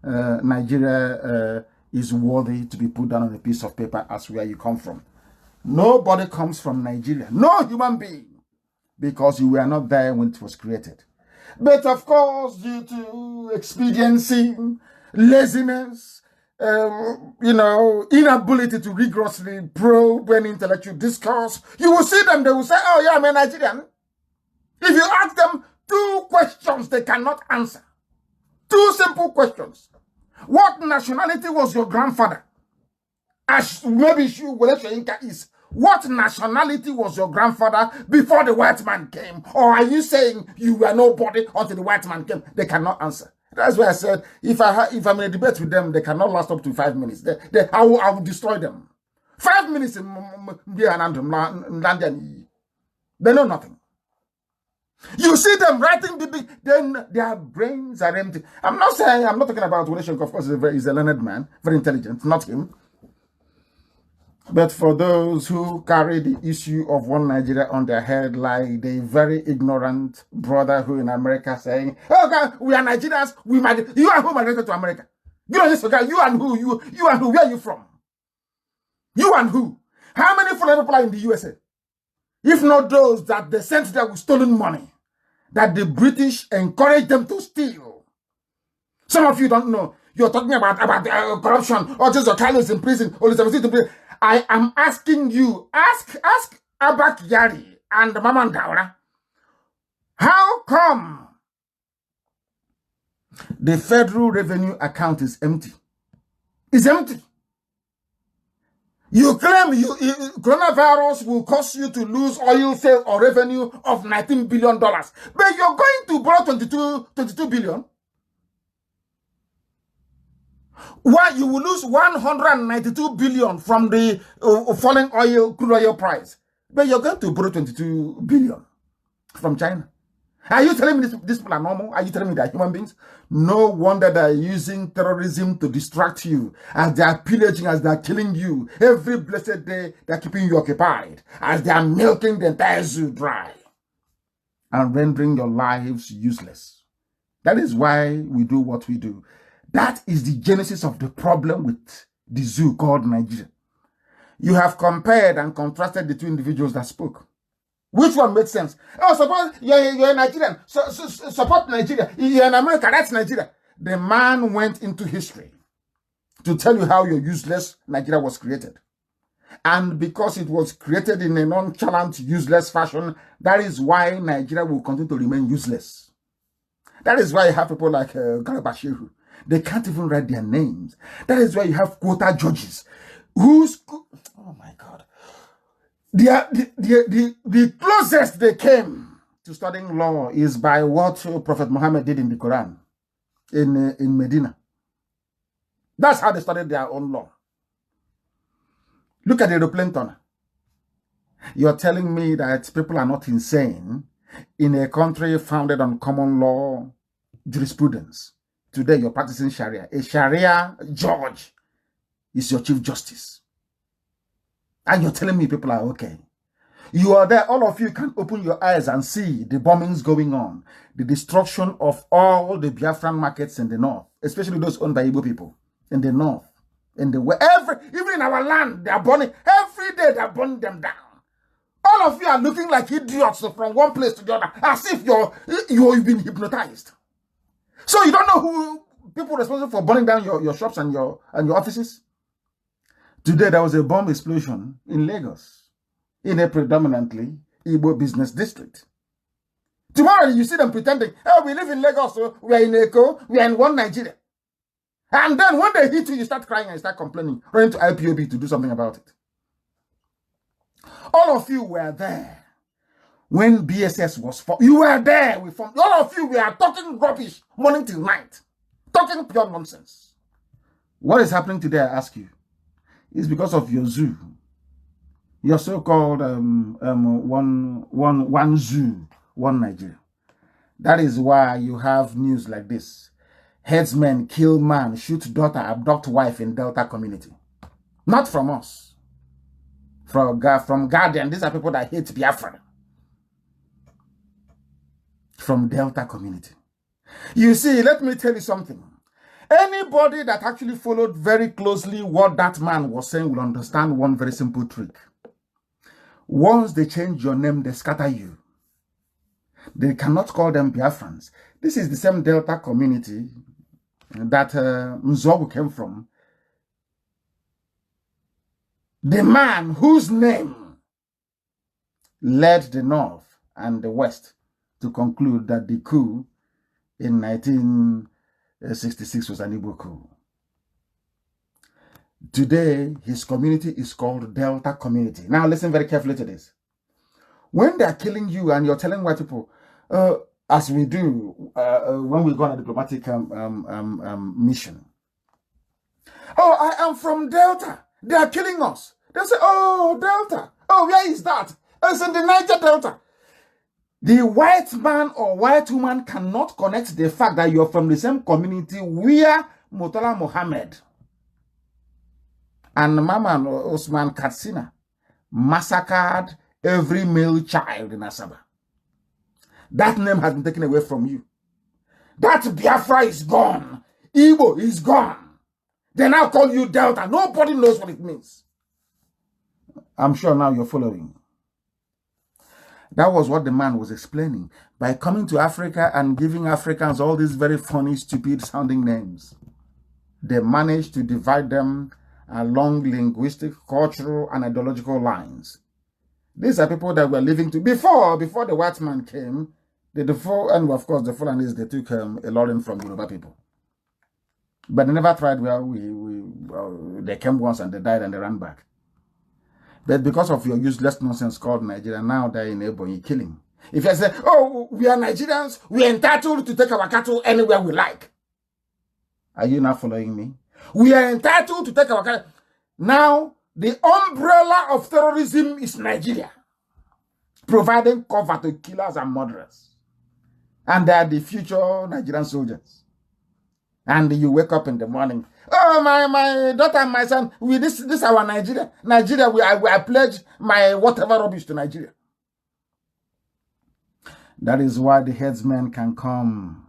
Nigeria is worthy to be put down on a piece of paper as where you come from. Nobody comes from Nigeria. No human being. Because you were not there when it was created. But of course, due to expediency, laziness, inability to rigorously probe any intellectual discourse, you will see them, they will say, oh yeah, I'm a Nigerian. If you ask them 2 questions they cannot answer, 2 simple questions. What nationality was your grandfather? Maybe is. What nationality was your grandfather before the white man came? Or are you saying you were nobody until the white man came? They cannot answer. That's why I said, if I'm in a debate with them, they cannot last up to 5 minutes. I will destroy them. 5 minutes, they know nothing. You see them writing then their brains are empty. I'm not talking about Wole. Of course, he's a learned man, very intelligent, not him. But for those who carry the issue of one Nigeria on their head, like the very ignorant brother who in America saying, oh God, we are Nigerians, you and who migrated to America? You know this guy, you and who, where are you from? You and who? How many foreign people are in the USA? If not those that they sent there with stolen money, that the British encouraged them to steal. Some of you don't know. You're talking about corruption, or just Carlos in prison, or in prison. I am asking you, ask Abak Yari and Mama Daura, how come the federal revenue account is empty? It's empty. You claim coronavirus will cause you to lose oil sales or revenue of $19 billion, but you're going to borrow 22 billion. Why you will lose 192 billion from the falling crude oil price, but you're going to borrow 22 billion. from China. Are you telling me these people are normal? Are you telling me they're human beings? No wonder they're using terrorism to distract you, as they are pillaging, as they are killing you. Every blessed day, they're keeping you occupied, as they are milking the entire zoo dry and rendering your lives useless. That is why we do what we do. That is the genesis of the problem with the zoo called Nigeria. You have compared and contrasted the two individuals that spoke. Which one makes sense? Oh, suppose you're a Nigerian. Support Nigeria. You're in America. That's Nigeria. The man went into history to tell you how your useless Nigeria was created. And because it was created in a nonchalant, useless fashion, that is why Nigeria will continue to remain useless. That is why you have people like Garabashiru. They can't even write their names. That is why you have quota judges. Oh my God. The closest they came to studying law is by what Prophet Muhammad did in the Quran, in Medina. That's how they studied their own law. Look at the aeroplane tunnel. You're telling me that people are not insane in a country founded on common law jurisprudence. Today you're practicing Sharia. A Sharia judge is your chief justice. And you're telling me people are okay. You are there, all of you can open your eyes and see the bombings going on, the destruction of all the Biafran markets in the north, especially those owned by Igbo people in the north, in the west. Even in our land, they are burning. Every day they're burning them down. All of you are looking like idiots from one place to the other, as if you've been hypnotized. So you don't know who people responsible for burning down your shops and your offices? Today, there was a bomb explosion in Lagos, in a predominantly Igbo business district. Tomorrow, you see them pretending, oh, we live in Lagos, so we are in Eko, we are in one Nigeria. And then when they hit you, you start crying and start complaining, running to IPOB to do something about it. All of you were there when BSS was formed. You were there. All of you were talking rubbish morning till night, talking pure nonsense. What is happening today, I ask you? It's because of your zoo, your so-called one zoo, one Nigeria. That is why you have news like this. Headsmen kill man, shoot daughter, abduct wife in Delta community. Not from us. From Guardian. These are people that hate Biafra. From Delta community. You see, let me tell you something. Anybody that actually followed very closely what that man was saying will understand one very simple trick. Once they change your name, they scatter you. They cannot call them Biafrans. This is the same Delta community that Mzogu came from. The man whose name led the North and the West to conclude that the coup in 1966 was an Igbo coup. Today, his community is called Delta community. Now, listen very carefully to this. When they're killing you and you're telling white people, as we do when we go on a diplomatic mission, oh, I am from Delta. They are killing us. They say, oh, Delta. Oh, where is that? It's in the Niger Delta. The white man or white woman cannot connect the fact that you're from the same community where Murtala Mohammed and Maman Osman Katsina massacred every male child in Asaba. That name has been taken away from you. That Biafra is gone. Igbo is gone. They now call you Delta. Nobody knows what it means. I'm sure now you're following. That was what the man was explaining. By coming to Africa and giving Africans all these very funny, stupid sounding names, they managed to divide them along linguistic, cultural, and ideological lines. These are people that were living to before the white man came. And of course the Fulanis, they took a lot from Yoruba people. But they never tried. They came once and they died and they ran back. But because of your useless nonsense called Nigeria, now they're in Ebonyi killing. If you say, oh, we are Nigerians, we are entitled to take our cattle anywhere we like. Are you not following me? We are entitled to take our cattle. Now, the umbrella of terrorism is Nigeria. providing cover to killers and murderers. And they are the future Nigerian soldiers. And you wake up in the morning, oh, my daughter and my son, this is our Nigeria. Nigeria, I pledge my whatever rubbish to Nigeria. That is why the headsmen can come,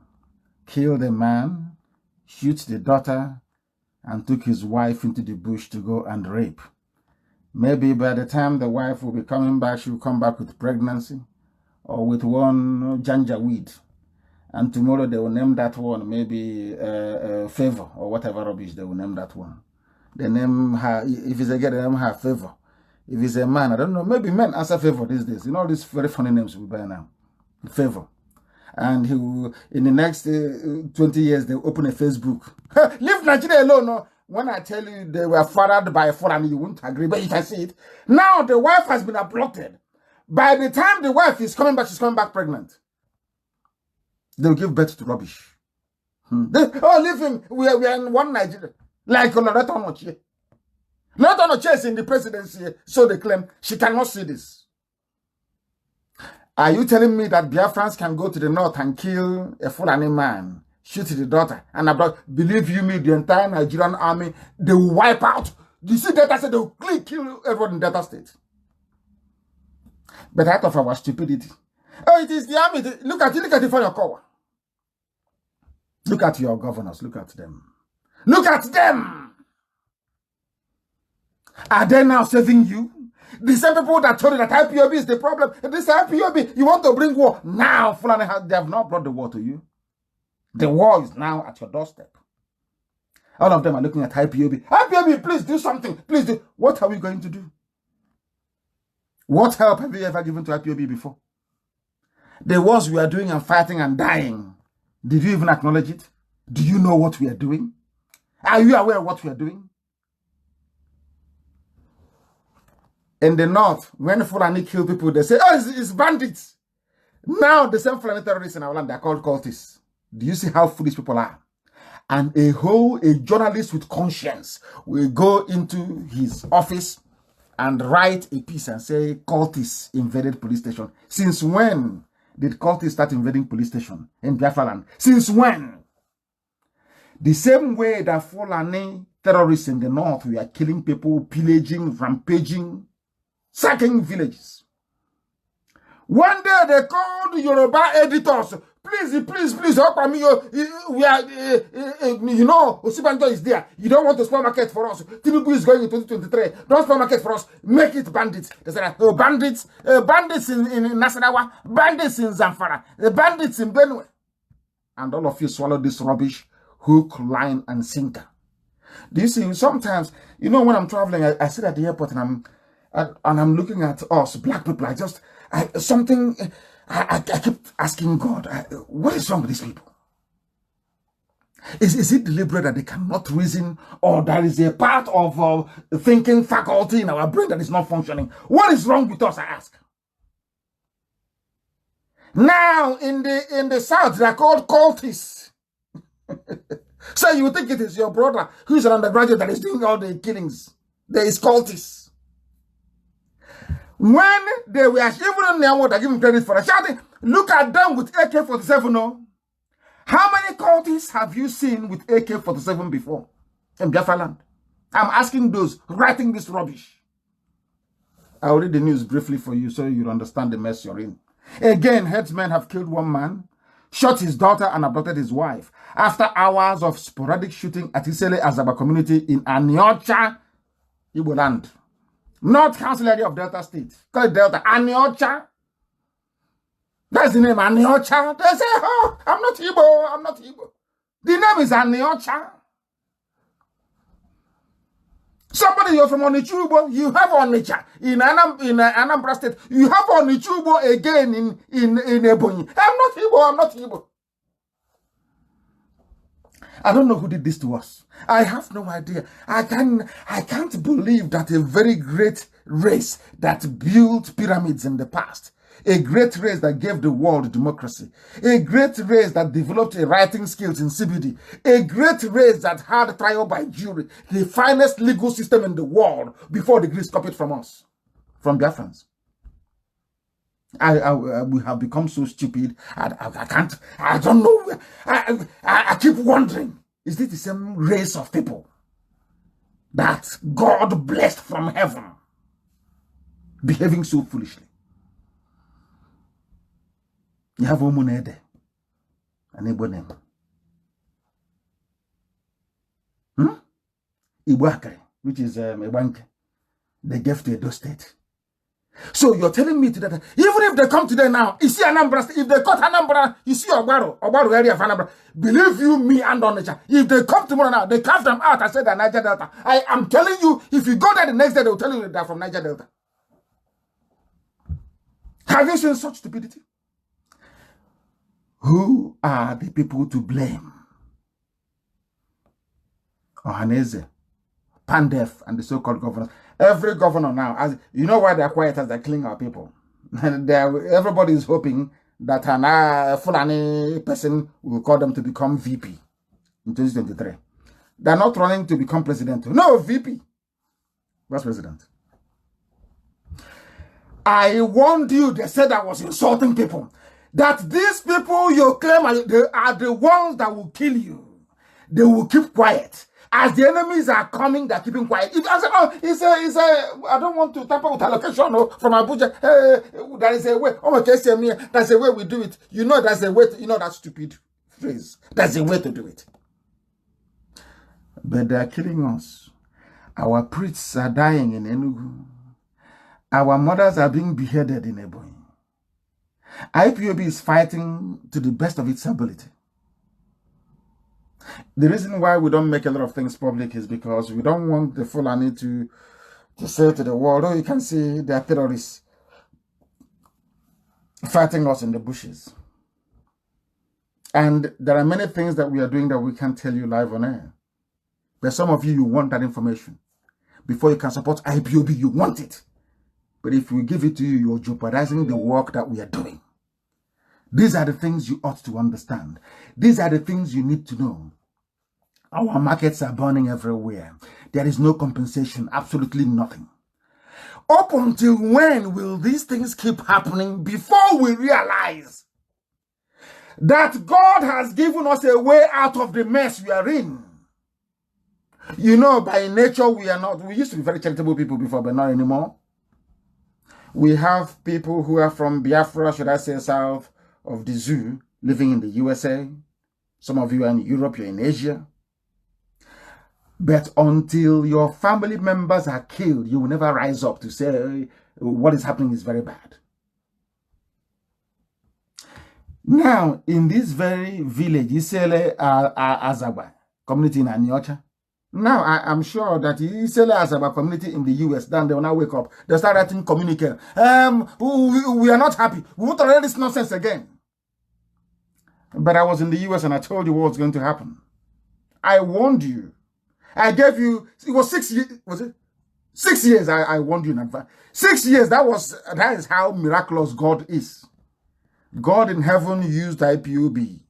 kill the man, shoot the daughter, and took his wife into the bush to go and rape. Maybe by the time the wife will be coming back, she will come back with pregnancy or with one janja weed. And tomorrow they will name that one maybe Favor or whatever rubbish they will name that one. They name her, if it's a girl, they name her Favor. If it's a man, I don't know, maybe men answer Favor these days. You know, these very funny names we buy now. Favor. And he will, in the next 20 years, they'll open a Facebook. Leave Nigeria alone. No? When I tell you they were fathered by a foreigner, you won't agree, but you can see it. Now the wife has been abducted. By the time the wife is coming back, she's coming back pregnant. They'll give birth to rubbish. Oh, leave him. We are in one Nigeria. Like Loretta Onochie. Loretta Onochie is in the presidency, so they claim she cannot see this. Are you telling me that Biafrans can go to the north and kill a Fulani man, shoot the daughter, and abduct? Believe you me, the entire Nigerian army, they will wipe out. You see, Delta State, they will kill everyone in Delta State. But out of our stupidity. Oh, it is the army. Look at it for your cover. Look at your governors. Look at them. Look at them. Are they now saving you? The same people that told you that IPOB is the problem. This IPOB, you want to bring war. Now, Fulani, they have not brought the war to you. The war is now at your doorstep. All of them are looking at IPOB. IPOB, please do something. Please do. What are we going to do? What help have you ever given to IPOB before? The wars we are doing and fighting and dying, did you even acknowledge it? Do you know what we are doing? Are you aware of what we are doing? In the north, when Fulani kill people, they say, oh, it's bandits. Now, the same Fulani terrorists in our land, they're called cultists. Do you see how foolish people are? And a journalist with conscience will go into his office and write a piece and say, cultists invaded police station. Since when did cultists start invading police station in Biafra land? Since when? The same way that Fulani terrorists in the north were killing people, pillaging, rampaging, sacking villages. One day they called Yoruba editors. Please, help me. We are, you know, Osibanjo is there. You don't want to spoil market for us. Tinubu is going in 2023. Don't spoil market for us. Make it bandits. They said, oh, bandits in Nasarawa, bandits in Zamfara, bandits in Benue. And all of you swallow this rubbish, hook, line, and sinker. Do you see, sometimes, you know, when I'm traveling, I sit at the airport and I'm looking at us, black people. I keep asking God, what is wrong with these people? Is it deliberate that they cannot reason, or there is a part of thinking faculty in our brain that is not functioning? What is wrong with us, I ask? Now, in the south, they are called cultists. So you think it is your brother who is an undergraduate that is doing all the killings. There is cultists. When they were even in their water, giving credit for a shouting, look at them with AK-47. No? How many cultists have you seen with AK-47 before in Biafra land? I'm asking those writing this rubbish. I'll read the news briefly for you so you understand the mess you're in. Again, headsmen have killed one man, shot his daughter, and abducted his wife after hours of sporadic shooting at Isele Azaba community in Aniocha, Igbo land. North Council area of Delta State. Call it Delta. Aniocha. That's the name, Aniocha. They say, oh, I'm not Igbo. The name is Aniocha. Somebody, you're from Onichubo, you have Onitsha. In Anambra State, you have Onichubo again in Ebonyi. I'm not Igbo. I don't know who did this to us. I have no idea. I can't believe that a very great race that built pyramids in the past, a great race that gave the world democracy, a great race that developed writing skills in CBD, a great race that had trial by jury, the finest legal system in the world before the Greeks copied from us, from Biafrans. We have become so stupid. I can't, I don't know. I keep wondering, is this the same race of people that God blessed from heaven, behaving so foolishly? You have Omunede, an Igbo name. Ibuakari, which is Ibanke. They gave to Edo State. So you're telling me today that even if they come today now, you see Anambra, if they cut Anambra, you see Ogbaro area of Anambra, believe you me and on nature, if they come tomorrow now, they carve them out and say they're Niger Delta. I am telling you, if you go there the next day, they'll tell you they're from Niger Delta. Have you seen such stupidity? Who are the people to blame? Ohaneze, Pandef, and the so-called governors. Every governor now, as you know why they're quiet as they're killing our people. Everybody is hoping that a Fulani person will call them to become VP in 2023. They're not running to become president. No, VP. Vice President. I warned you, they said I was insulting people. That these people you claim they are the ones that will kill you. They will keep quiet. As the enemies are coming, they're keeping quiet. If I say, oh, I don't want to tamper with allocation from Abuja. There is a way. Oh, okay, that's the way we do it. You know, that's the way. You know that stupid phrase. That's the way to do it. But they're killing us. Our priests are dying in Enugu. Our mothers are being beheaded in Ebonyi. IPOB is fighting to the best of its ability. The reason why we don't make a lot of things public is because we don't want the Fulani to say to the world, oh, you can see they are terrorists fighting us in the bushes. And there are many things that we are doing that we can't tell you live on air. But some of you want that information. Before you can support IPOB, you want it. But if we give it to you, you're jeopardizing the work that we are doing. These are the things you ought to understand. These are the things you need to know. Our markets are burning everywhere. There is no compensation, absolutely nothing. Up until when will these things keep happening before we realize that God has given us a way out of the mess we are in? You know, by nature, we used to be very charitable people before, but not anymore. We have people who are from Biafra, should I say, south of the zoo, living in the USA. Some of you are in Europe, you're in Asia. But until your family members are killed, you will never rise up to say what is happening is very bad. Now, in this very village, Isele Azaba community in Anyocha, now I'm sure that Isele Azaba community in the US, then they will now wake up. They'll start writing communique. We are not happy. We won't tolerate this nonsense again. But I was in the US and I told you what was going to happen. I warned you. I gave you, it was 6 years, was it? 6 years I warned you in advance. 6 years, that is how miraculous God is. God in heaven used IPOB,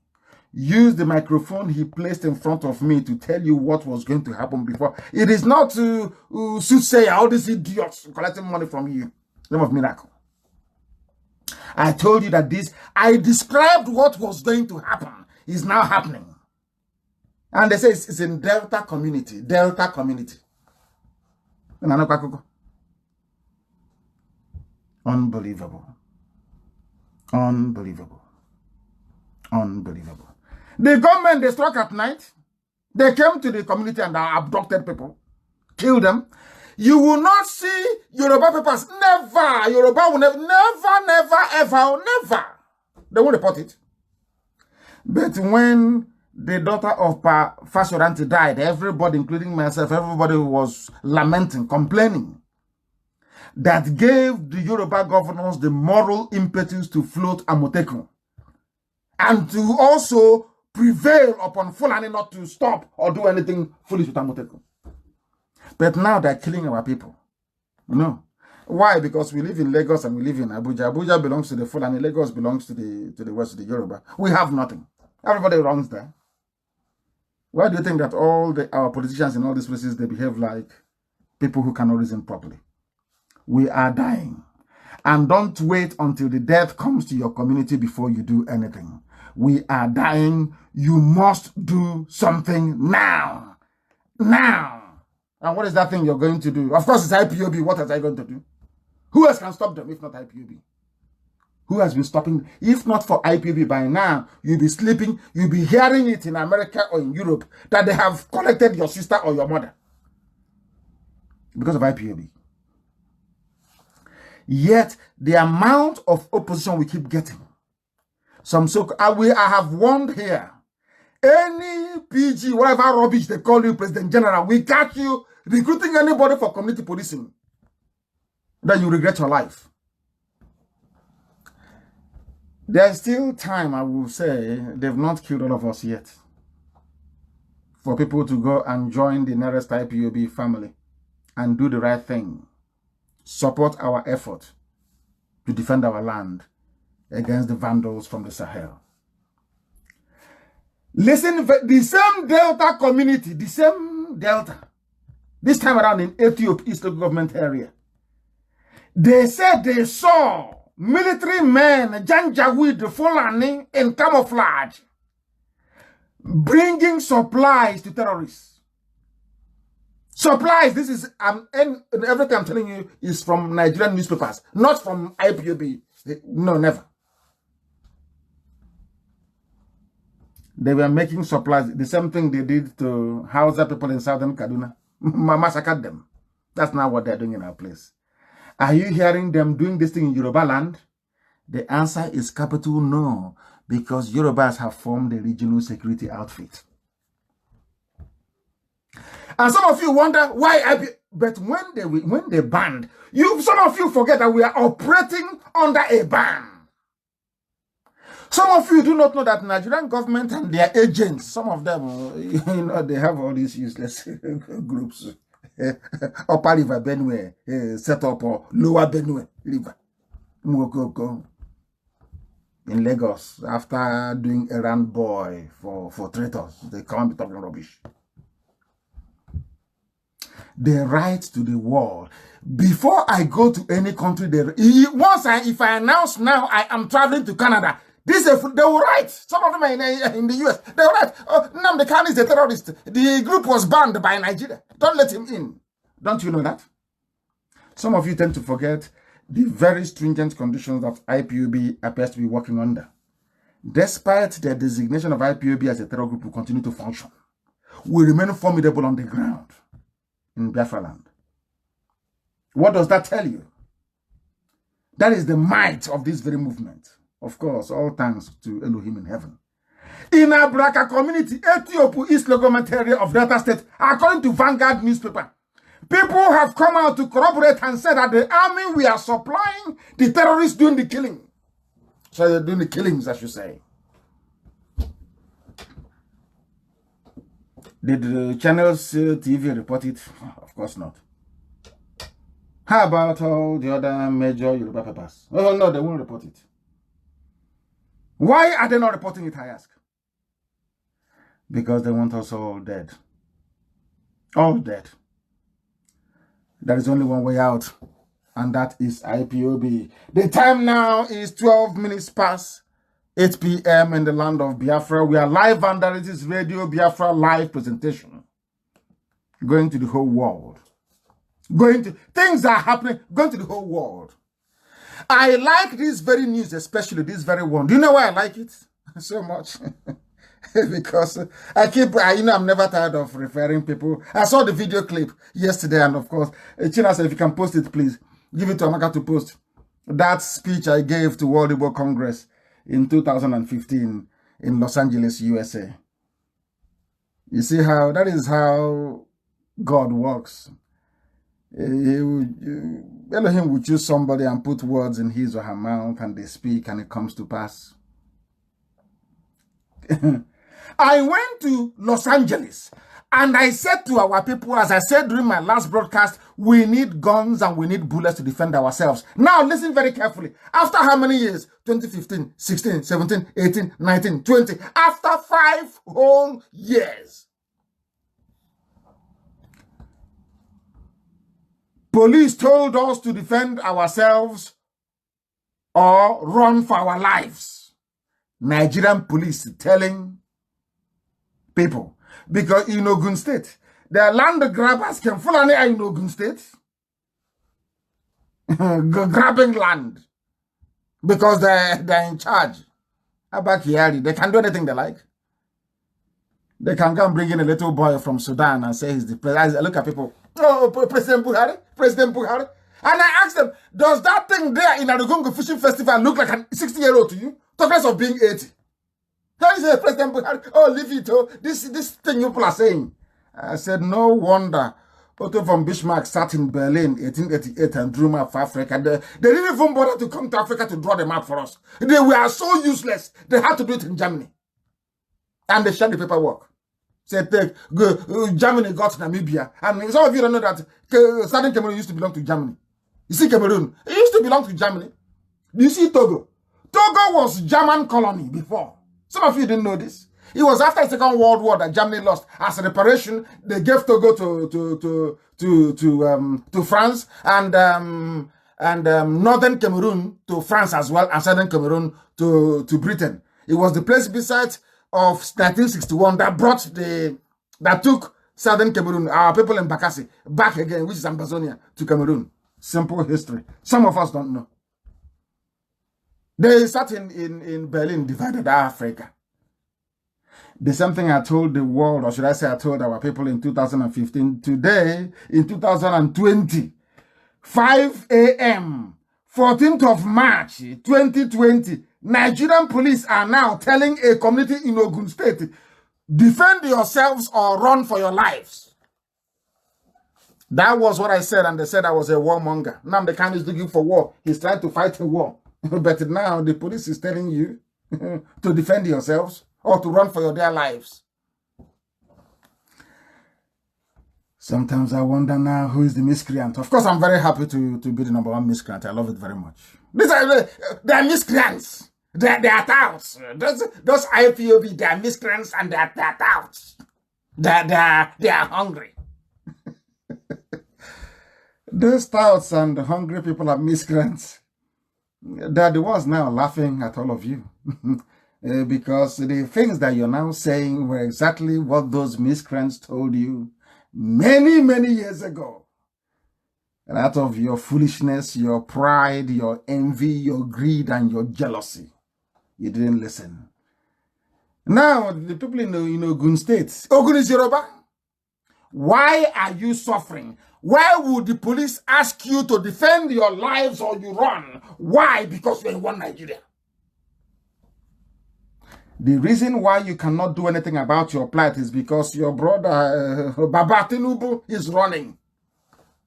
used the microphone he placed in front of me to tell you what was going to happen before. It is not to say all these idiots collecting money from you. Name of miracle. I told you that I described what was going to happen. Is now happening. And they say it's in Delta community. Delta community. Unbelievable. Unbelievable. Unbelievable. The government, they struck at night. They came to the community and abducted people. Killed them. You will not see Yoruba papers. Never. Yoruba will never, ever. They won't report it. But when the daughter of Fashoranti died, everybody, including myself, everybody was lamenting, complaining. That gave the Yoruba governors the moral impetus to float Amotekun and to also prevail upon Fulani not to stop or do anything foolish with Amotekun. But now they're killing our people. You know. Why? Because we live in Lagos and we live in Abuja. Abuja belongs to the Fulani. Lagos belongs to the west of the Yoruba. We have nothing. Everybody runs there. Why do you think that all our politicians in all these places, they behave like people who cannot reason properly? We are dying. And don't wait until the death comes to your community before you do anything. We are dying. You must do something now. Now. And what is that thing you're going to do? Of course, it's IPOB. What are they going to do? Who else can stop them if not IPOB? Who has been stopping? If not for IPOB, by now, you'll be sleeping, you'll be hearing it in America or in Europe that they have collected your sister or your mother. Because of IPOB. Yet, the amount of opposition we keep getting. I have warned here. Any PG, whatever rubbish they call you, President General, we catch you recruiting anybody for community policing. Then you regret your life. There's still time, I will say, they've not killed all of us yet. For people to go and join the nearest IPOB family and do the right thing. Support our effort to defend our land against the vandals from the Sahel. Listen, the same Delta community, the same Delta, this time around in Ethiopia, East Local Government area, they said they saw military men, Janjaweed, Fulani, in camouflage, bringing supplies to terrorists. Supplies, this is, and everything I'm telling you is from Nigerian newspapers, not from IPOB. No, never. They were making supplies, the same thing they did to Hausa people in southern Kaduna. Massacred them. That's not what they're doing in our place. Are you hearing them doing this thing in Yoruba land? The answer is capital no, because Yorubas have formed a regional security outfit. And some of you wonder why but when they banned, some of you forget that we are operating under a ban. Some of you do not know that Nigerian government and their agents, some of them, they have all these useless groups. Upper River Benue, set up, or Lower Benue River. In Lagos, after doing errand boy for traitors, they can't be talking rubbish. The right to the world. Before I go to any country, if I announce now I am traveling to Canada, they will write. Some of them are in the US. They will write, oh, NNAMDI KANU is a terrorist. The group was banned by Nigeria. Don't let him in. Don't you know that? Some of you tend to forget the very stringent conditions that IPOB appears to be working under. Despite the designation of IPOB as a terror group, will continue to function. We remain formidable on the ground in Biafra land. What does that tell you? That is the might of this very movement. Of course, all thanks to Elohim in heaven. In Abraka community, Ethiopia, East Local Government area of Delta State, according to Vanguard newspaper, people have come out to corroborate and said that the army we are supplying the terrorists doing the killing. So they're doing the killings, I should say. Did the channels TV report it? Of course not. How about all the other major Yoruba papers? Oh no, they won't report it. Why are they not reporting it, I ask? Because they want us all dead. All dead. There is only one way out, and that is IPOB. The time now is 12 minutes past 8 p.m. in the land of Biafra. We are live under this Radio Biafra live presentation. Going to the whole world. Things are happening, going to the whole world. I like this very news, especially this very one. Do you know why I like it so much? Because I'm never tired of referring people. I saw the video clip yesterday, and of course, China said, if you can post it, please, give it to Amaka to post. That speech I gave to World Igbo Congress in 2015 in Los Angeles, USA. You see how, that is how God works. Elohim will choose somebody and put words in his or her mouth, and they speak, and it comes to pass. I went to Los Angeles, and I said to our people, as I said during my last broadcast, we need guns and we need bullets to defend ourselves. Now, listen very carefully. After how many years? 2015, 16, 17, 18, 19, 20. After 5 whole years. Police told us to defend ourselves or run for our lives. Nigerian police telling people. Because in Ogun State, the land grabbers can Fulani are in Ogun State. Grabbing land. Because they're in charge. Abakiyari, they can do anything they like. They can go and bring in a little boy from Sudan and say he's the president. I look at people, oh, President Buhari, President Buhari. And I ask them, does that thing there in Arugungu Fishing Festival look like a 60-year-old to you? Talk less of being 80. How is it, President Buhari? Oh, leave it. Oh, this thing you people are saying. I said, no wonder Otto von Bismarck sat in Berlin 1888 and drew map for Africa. They didn't even bother to come to Africa to draw the map for us. They were so useless, they had to do it in Germany. And they shared the paperwork. Said, Germany got Namibia. And some of you don't know that Southern Cameroon used to belong to Germany. You see Cameroon, it used to belong to Germany. Do you see Togo? Togo was German colony before. Some of you didn't know this. It was after the Second World War that Germany lost. As a reparation, they gave Togo to France and Northern Cameroon to France as well, and Southern Cameroon to Britain. It was the place beside of 1961 that took Southern Cameroon, our people in Bakassi, back again, which is Ambazonia, to Cameroon. Simple history. Some of us don't know. They sat in Berlin, divided Africa. The same thing I told the world, or should I say I told our people in 2015. Today, in 2020, 5 a.m., 14th of March, 2020, Nigerian police are now telling a community in Ogun State, defend yourselves or run for your lives. That was what I said, and they said I was a warmonger. Now the KANU is looking for war. He's trying to fight a war. But now the police is telling you to defend yourselves or to run for your dear lives. Sometimes I wonder now who is the miscreant. Of course, I'm very happy to be the #1 miscreant. I love it very much. They're miscreants. They're touts. Those IPOB, they're miscreants and they're touts. They're hungry. Those touts and hungry people are miscreants. They're the ones now laughing at all of you. Because the things that you're now saying were exactly what those miscreants told you many, many years ago. And out of your foolishness, your pride, your envy, your greed, and your jealousy, you didn't listen. Now, the people in Ogun State, Ogun is Yoruba. Why are you suffering? Why would the police ask you to defend your lives or you run? Why? Because you're in one Nigeria. The reason why you cannot do anything about your plight is because your brother, Baba Tinubu, is running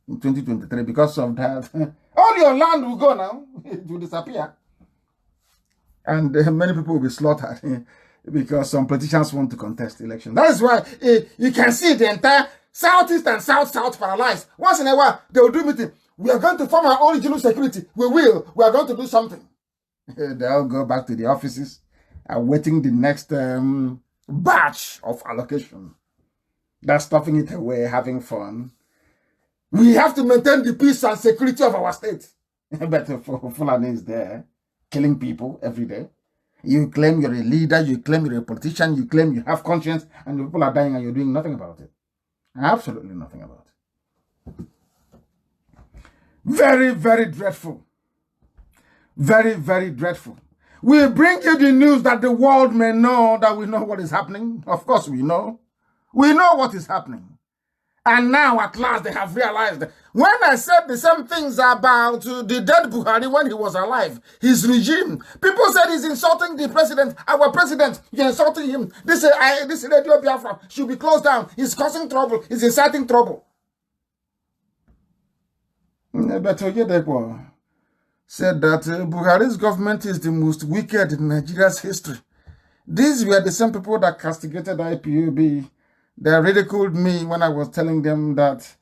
in 2023. Because of that, all your land will go now. It will disappear. And many people will be slaughtered because some politicians want to contest the election. That is why you can see the entire Southeast and South paralyzed. Once in a while, they will do meeting. We are going to form our own regional security. We will. We are going to do something. They'll go back to the offices, awaiting the next batch of allocation. They're stuffing it away, having fun. We have to maintain the peace and security of our state. But Fulani is there, killing people every day. You claim you're a leader, you claim you're a politician, you claim you have conscience, and the people are dying and you're doing nothing about it. Absolutely nothing about it. Very, very dreadful. Very, very dreadful. We bring you the news that the world may know that we know what is happening. Of course we know. We know what is happening. And now at last they have realized that when I said the same things about the dead Buhari when he was alive, his regime, people said he's insulting the president, our president, you're insulting him. This Radio Biafra should be closed down. He's causing trouble. He's inciting trouble. But Oyedepo said that Buhari's government is the most wicked in Nigeria's history. These were the same people that castigated IPOB. They ridiculed me when I was telling them that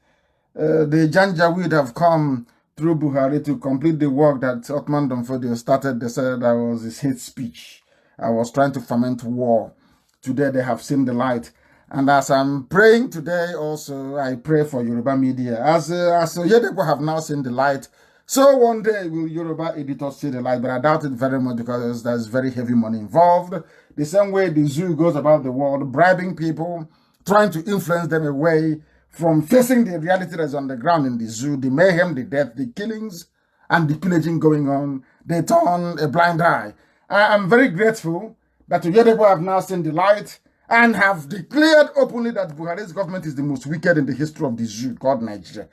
the Janjaweed have come through Buhari to complete the work that Otman Donfodio started. They said that was his hate speech. I was trying to foment war. Today they have seen the light. And as I'm praying today also, I pray for Yoruba media. As Oyedepo have now seen the light, So one day will Yoruba editors see the light, but I doubt it very much because there's very heavy money involved. The same way the zoo goes about the world, bribing people, trying to influence them away from facing the reality that's on the ground in the zoo, the mayhem, the death, the killings, and the pillaging going on. They turn a blind eye. I'm very grateful that Yoruba have now seen the light and have declared openly that Buhari's government is the most wicked in the history of the zoo called Nigeria.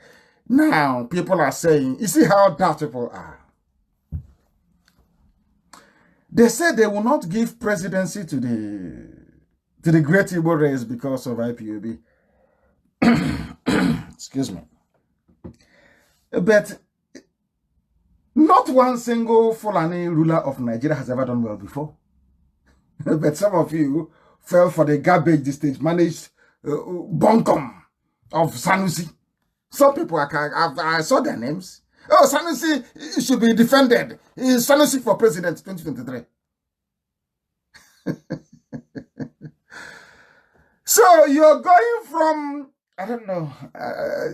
Now, people are saying, you see how daft people are. They say they will not give presidency to the great Igbo race because of IPOB. Excuse me. But not one single Fulani ruler of Nigeria has ever done well before. But some of you fell for the garbage this stage managed bunkum of Sanusi. Some people, I saw their names. Oh, Sanusi should be defended. Is Sanusi for president 2023? So you're going from, I don't know,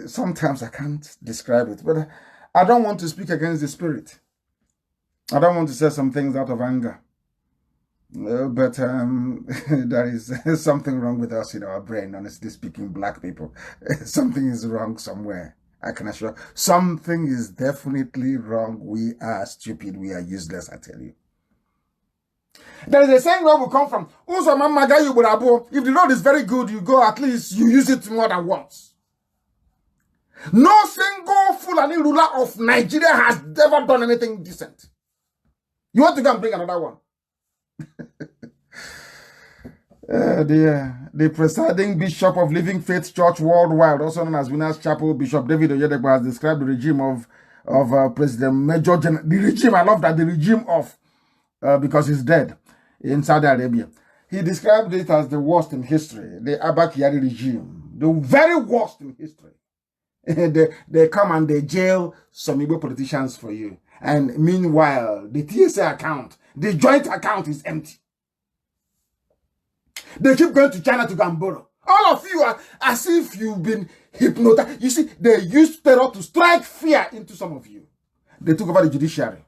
sometimes I can't describe it, but I don't want to speak against the spirit. I don't want to say some things out of anger. But there is something wrong with us in our brain, honestly speaking, black people. Something is wrong somewhere, I can assure. Something is definitely wrong. We are stupid. We are useless, I tell you. There is a saying where we come from. If the road is very good, you go, at least you use it more than once. No single Fulani ruler of Nigeria has ever done anything decent. You want to go and bring another one? The presiding bishop of Living Faith Church Worldwide, also known as Winners Chapel, Bishop David Oyedegba, has described the regime of President Major General. The regime, I love that, the regime of, because he's dead, in Saudi Arabia. He described it as the worst in history, the Abba Kyari regime, the very worst in history. They come and they jail some Igbo politicians for you. And meanwhile, the TSA account, the joint account is empty. They keep going to China to go and borrow. All of you are as if you've been hypnotized. You see, they used terror to strike fear into some of you. They took over the judiciary.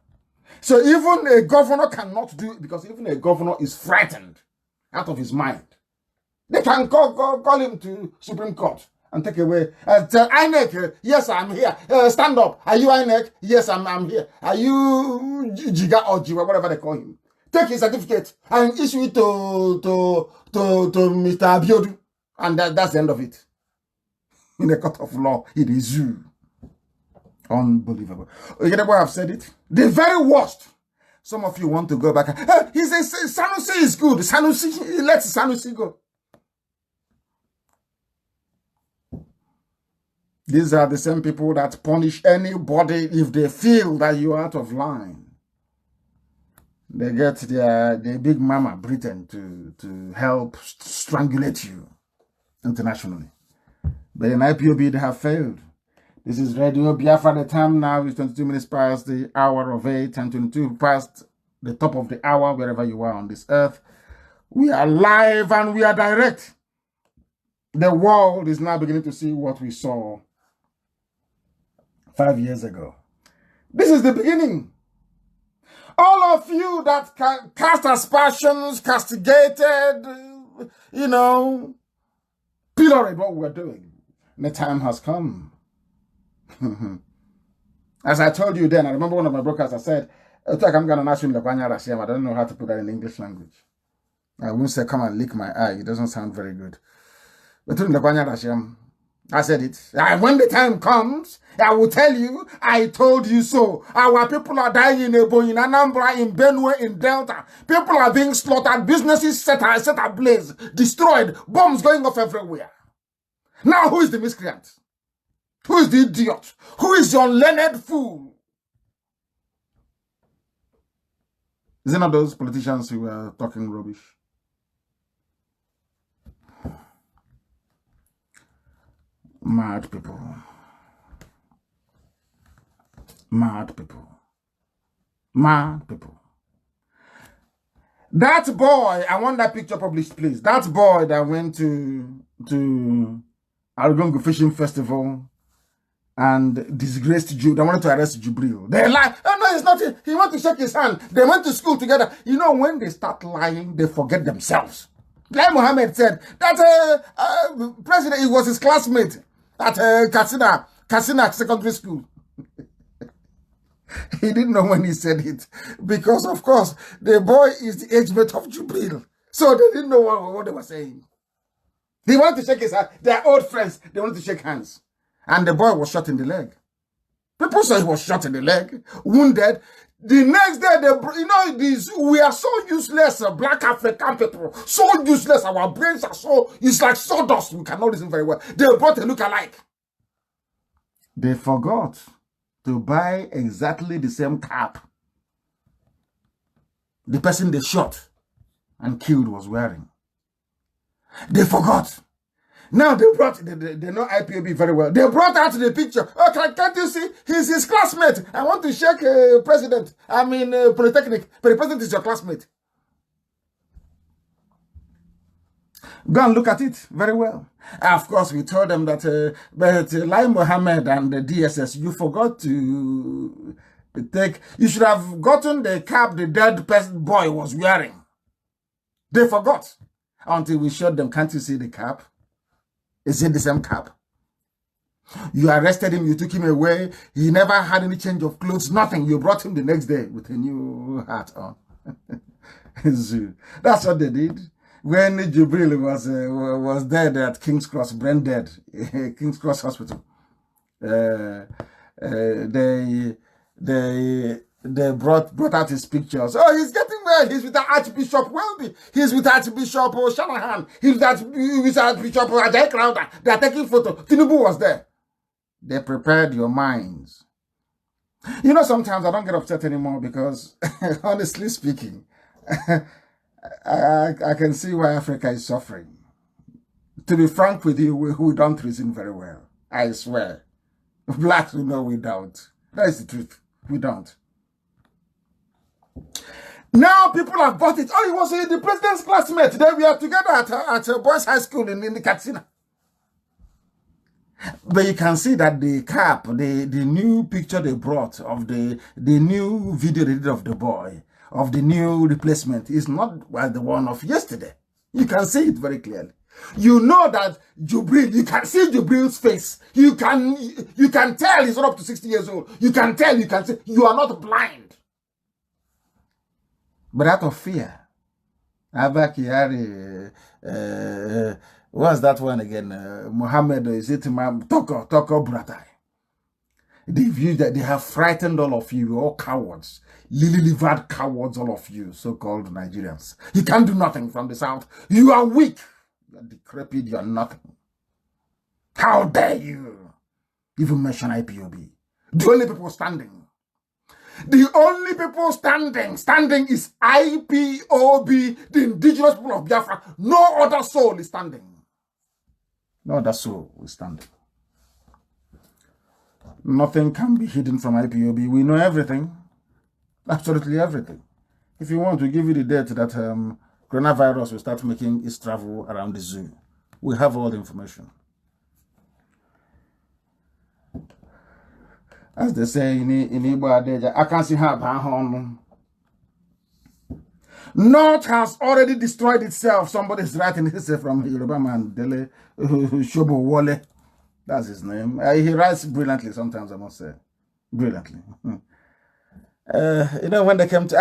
So even a governor cannot do it because even a governor is frightened out of his mind. They can call him to Supreme Court and take away. Tell INEC, yes, I'm here. Stand up. Are you INEC? Yes, I'm here. Are you Jiga or Jiwa, whatever they call him? Take his certificate and issue it to Mr. Abiodun. And that's the end of it. In the court of law, it is you. Unbelievable. You know what I've said it? The very worst. Some of you want to go back. He says Sanusi is good. Sanusi, let Sanusi go. These are the same people that punish anybody if they feel that you're out of line. They get their big mama, Britain, to help strangulate you internationally. But in IPOB, they have failed. This is Radio Biafra. The time now is 22 minutes past the hour of 8 and 22 past the top of the hour, wherever you are on this earth. We are live and we are direct. The world is now beginning to see what we saw 5 years ago. This is the beginning. All of you that cast aspersions, castigated, pilloried what we're doing. The time has come. As I told you then, I remember one of my broadcasts, I said, I don't know how to put that in English language. I won't say come and lick my eye. It doesn't sound very good. But I said it. And when the time comes, I will tell you, I told you so. Our people are dying in Ebo, in Anambra, in Benue, in Delta. People are being slaughtered. Businesses set ablaze, destroyed. Bombs going off everywhere. Now, who is the miscreant? Who is the idiot? Who is your learned fool? Is it not those politicians who were talking rubbish? Mad people. Mad people. Mad people. That boy, I want that picture published, please. That boy that went to Argongo Fishing Festival and disgraced Jew. They wanted to arrest Jubril. They lied. Oh, no, it's not. He went to shake his hand. They went to school together. You know, when they start lying, they forget themselves. Like Mohammed said, that president, he was his classmate at Katsina Secondary School. He didn't know when he said it. Because, of course, the boy is the age mate of Jubril. So they didn't know what they were saying. He wanted to shake his hand. They are old friends. They wanted to shake hands. And the boy was shot in the leg. People say he was shot in the leg, wounded. The next day, we are so useless, black African people. So useless. Our brains are it's like sawdust. We cannot listen very well. They brought a look-alike. They forgot to buy exactly the same cap the person they shot and killed was wearing. They forgot. Now they know IPOB very well. They brought out the picture. Oh, can't you see? He's his classmate. I want to shake president. Polytechnic. But the president is your classmate. Go and look at it very well. Of course, we told them that, but Lai Mohammed and the DSS, you forgot to you should have gotten the cap the dead boy was wearing. They forgot. Until we showed them, can't you see the cap? Is it the same cap? You arrested him, you took him away. He never had any change of clothes, nothing. You brought him the next day with a new hat on. That's what they did. When Jubril was dead at King's Cross, brain dead, King's Cross Hospital, they brought out his pictures. Oh, he's getting well. He's with the Archbishop Welby. He's with Archbishop Shanahan. He's with Archbishop Ajay Crowder. They are taking photos. Tinubu was there. They prepared your minds. You know, sometimes I don't get upset anymore because, honestly speaking, I can see why Africa is suffering. To be frank with you, we don't reason very well. I swear. Blacks, we know we don't. That is the truth. We don't. Now people have bought it. Oh, he was the president's classmate. Then we are together at boys' high school in the Katsina. But you can see that the cap, the new picture they brought of the new video they did of the boy, of the new replacement, is not the one of yesterday. You can see it very clearly. You know that Jubril, you can see Jubril's face. You can tell he's not up to 60 years old. You can tell, you can see. You are not blind. But out of fear, Abba Kyari, what's that one again? Mohammed, is it Toko Buratai? They view that they have frightened all of you, all cowards, lily-livered cowards, all of you, so-called Nigerians. You can't do nothing from the south. You are weak. You are decrepit. You are nothing. How dare you even mention IPOB? The only people standing. The only people standing is IPOB, the indigenous people of Biafra. No other soul is standing. No other soul is standing. Nothing can be hidden from IPOB. We know everything. Absolutely everything. If you want, to give you the date that coronavirus will start making its travel around the zoo. We have all the information. As they say in Igbo, I can see her. North has already destroyed itself. Somebody is writing this from Yoruba man, Dele Shobo Wole. That's his name. He writes brilliantly sometimes, I must say. Brilliantly. You know, when they came to,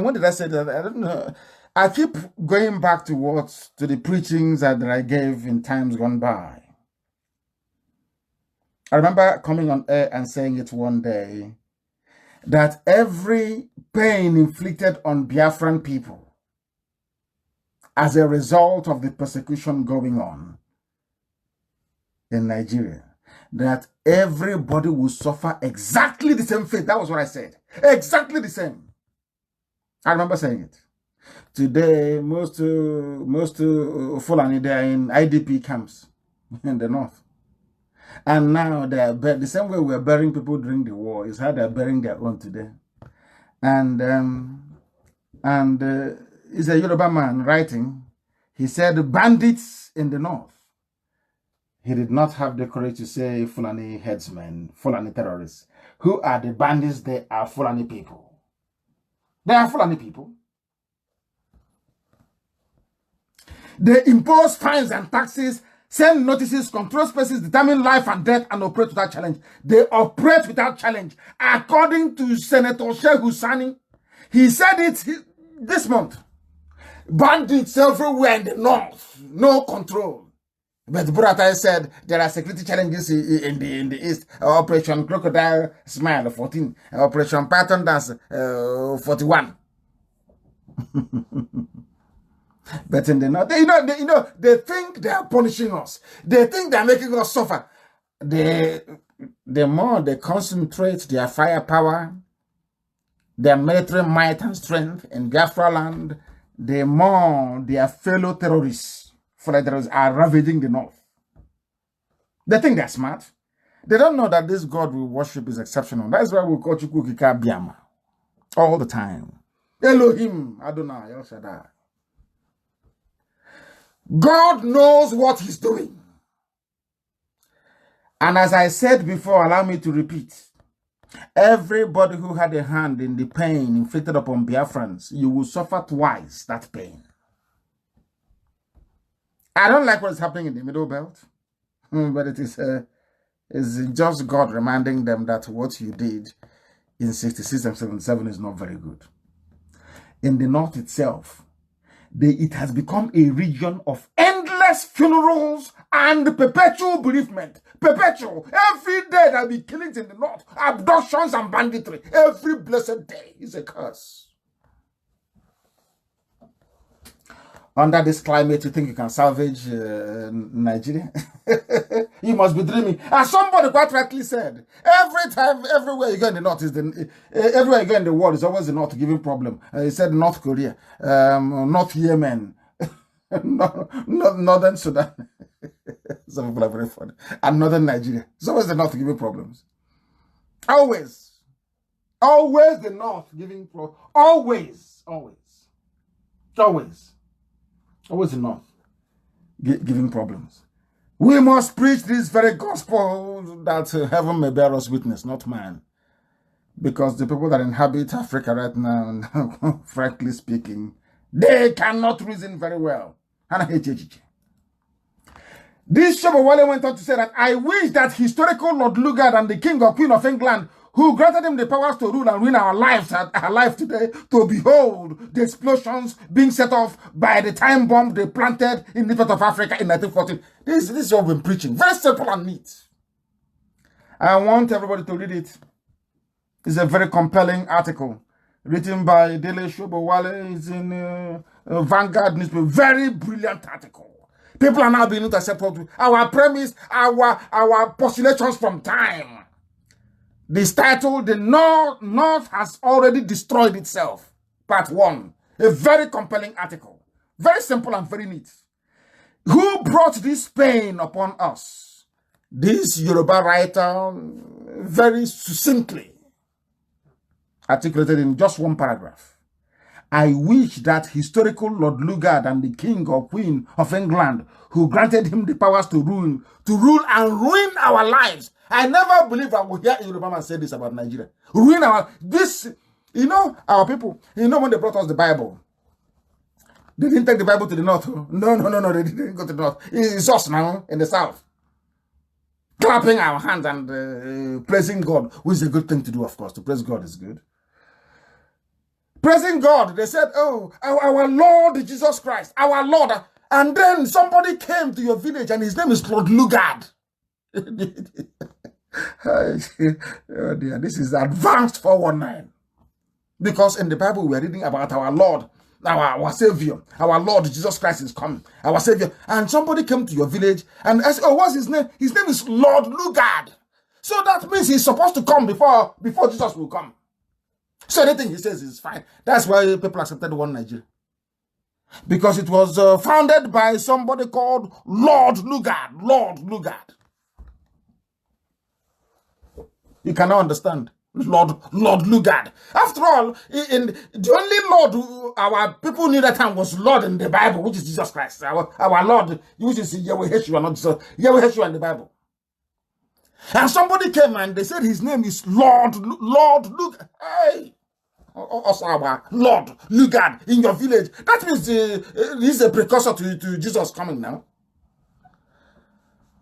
when did I say that? I don't know. I keep going back to the preachings that I gave in times gone by. I remember coming on air and saying it one day, that every pain inflicted on Biafran people as a result of the persecution going on in Nigeria, that everybody will suffer exactly the same fate. That was what I said. Exactly the same. I remember saying it. Today, most Fulani, they are in IDP camps in the north. And now they are the same way we are burying people during the war is how they are burying their own today. And is a Yoruba man writing. He said bandits in the north. He did not have the courage to say Fulani headsmen, Fulani terrorists. Who are the bandits? They are Fulani people. They are Fulani people. They impose fines and taxes, send notices, control spaces, determine life and death, and operate without challenge. They operate without challenge. According to Senator Sheikh Husani, he said it this month. Bandits everywhere in the north, no control. But Buratai said there are security challenges in the east. Operation Crocodile Smile 14, Operation Pattern Dance 41. But in the north, they think they are punishing us. They think they are making us suffer. The more they concentrate their firepower, their military might and strength in Biafra land, the more their fellow terrorists are ravaging the north. They think they're smart. They don't know that this God we worship is exceptional. That's why we call Chukwukika Biama all the time. Elohim Adonai El Shaddai. God knows what he's doing. And as I said before, allow me to repeat. Everybody who had a hand in the pain inflicted upon Biafrans, you will suffer twice that pain. I don't like what's happening in the Middle Belt, but it is just God reminding them that what you did in 66 and 77 is not very good. In the North itself, it has become a region of endless funerals and perpetual bereavement. Perpetual. Every day there'll be killings in the North, abductions and banditry. Every blessed day is a curse. Under this climate, you think you can salvage Nigeria? You must be dreaming. As somebody quite rightly said, everywhere you go in the North, everywhere you go in the world is always the North giving problem. He said North Korea, North Yemen, Northern Sudan. Some people are very funny. And Northern Nigeria. It's always the North giving problems. Always. Always the North giving problems. Always. Always the North giving problems. We must preach this very gospel that heaven may bear us witness, not man. Because the people that inhabit Africa right now, frankly speaking, they cannot reason very well. This Shobowale went on to say that I wish that historical Lord Lugard and the King or Queen of England, who granted him the powers to rule and ruin our lives alive today, to behold the explosions being set off by the time bomb they planted in the north of Africa in 1914. This is what we've been preaching. Very simple and neat. I want everybody to read it. It's a very compelling article written by Dele Shobowale. It's in Vanguard newspaper. Very brilliant article. People are now beginning to accept our premise, our postulations from time. This title, The North Has Already Destroyed Itself, Part 1. A very compelling article. Very simple and very neat. Who brought this pain upon us? This Yoruba writer very succinctly articulated in just one paragraph. I wish that historical Lord Lugard and the King or Queen of England, who granted him the powers to rule and ruin our lives. I never believe I will hear a Yoruba man say this about Nigeria. Ruin our people. When they brought us the Bible, they didn't take the Bible to the north. No, they didn't go to the north. It's us now in the south. Clapping our hands and praising God, which is a good thing to do, of course. To praise God is good. Praising God, they said, oh, our Lord Jesus Christ, our Lord. And then somebody came to your village and his name is Lord Lugard. Oh dear, this is advanced 419. Because in the Bible we are reading about our Lord, our Savior, our Lord Jesus Christ is coming, our Savior. And somebody came to your village and asked, oh, what's his name? His name is Lord Lugard. So that means he's supposed to come before Jesus will come. So anything he says is fine. That's why people accepted One Nigeria. Because it was founded by somebody called Lord Lugard. Lord Lugard. You cannot understand Lord Lugard. After all, in the only Lord our people knew that time was Lord in the Bible, which is Jesus Christ. Our Lord, which is Yahweh Yeshua, not Jesus. Yahweh Yeshua in the Bible. And somebody came and they said his name is Lord Lugard. Hey, also our Lord Lugard in your village. That means he's a precursor to Jesus coming now.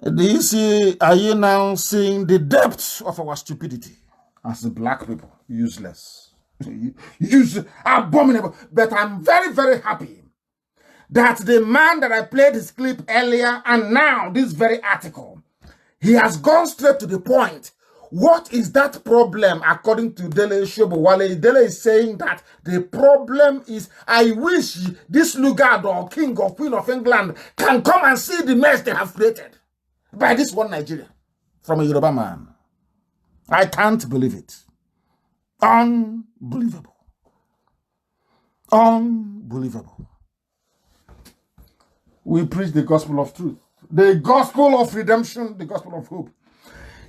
Do you see? Are you now seeing the depth of our stupidity? As the black people, useless, abominable. But I'm very, very happy that the man that I played his clip earlier and now this very article, he has gone straight to the point. What is that problem according to Dele Shobowale? Dele is saying that the problem is, I wish this Lugard or King or Queen of England can come and see the mess they have created by this one Nigeria from a Yoruba man. I can't believe it. Unbelievable. Unbelievable. We preach the gospel of truth, the gospel of redemption, the gospel of hope.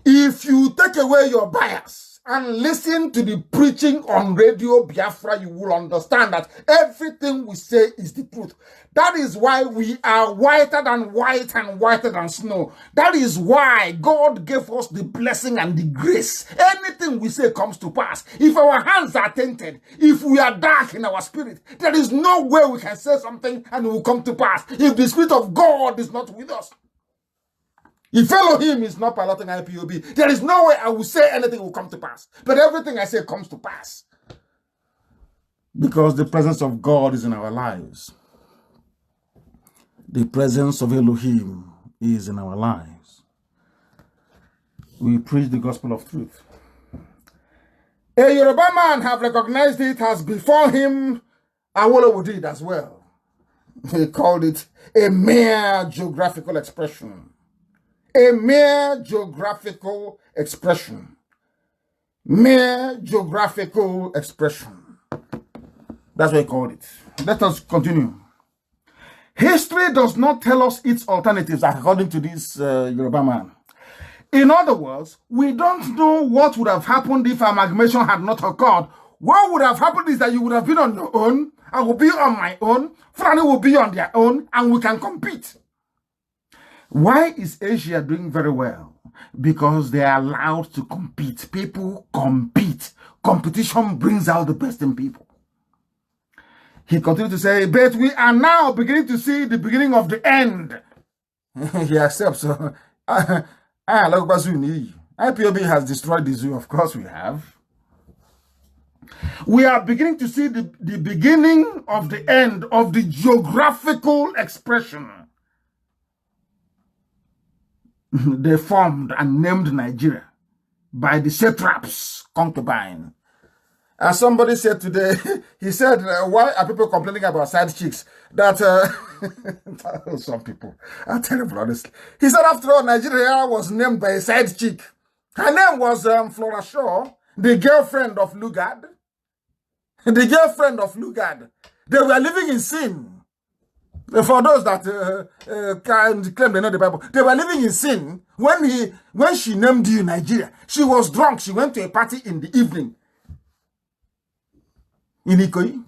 If you take away your bias and listen to the preaching on Radio Biafra, you will understand that everything we say is the truth. That is why we are whiter than white and whiter than snow. That is why God gave us the blessing and the grace. Anything we say comes to pass. If our hands are tainted, if we are dark in our spirit, there is no way we can say something and it will come to pass. If the Spirit of God is not with us, if Elohim is not piloting IPOB, there is no way I will say anything will come to pass. But everything I say comes to pass. Because the presence of God is in our lives. The presence of Elohim is in our lives. We preach the gospel of truth. A Yoruba man have recognized it as before him, Awolowo did as well. He called it a mere geographical expression. A mere geographical expression. Mere geographical expression. That's what he called it. Let us continue. History does not tell us its alternatives, according to this Yoruba man. In other words, we don't know what would have happened if amalgamation had not occurred. What would have happened is that you would have been on your own, I will be on my own, Fulani will be on their own, and we can compete. Why is Asia doing very well? Because they are allowed to compete. People compete. Competition brings out the best in people. He continued to say, but we are now beginning to see the beginning of the end. He accepts. So, IPOB has destroyed the zoo. Of course we have. We are beginning to see the beginning of the end of the geographical expression. They formed and named Nigeria by the satraps' concubine. As somebody said today, he said, why are people complaining about side chicks? That, some people are terrible, honestly. He said, after all, Nigeria was named by a side chick. Her name was Flora Shaw, the girlfriend of Lugard. The girlfriend of Lugard. They were living in sin. For those that can claim they know the Bible, they were living in sin when she named you Nigeria. She was drunk. She went to a party in the evening in Ikoyi.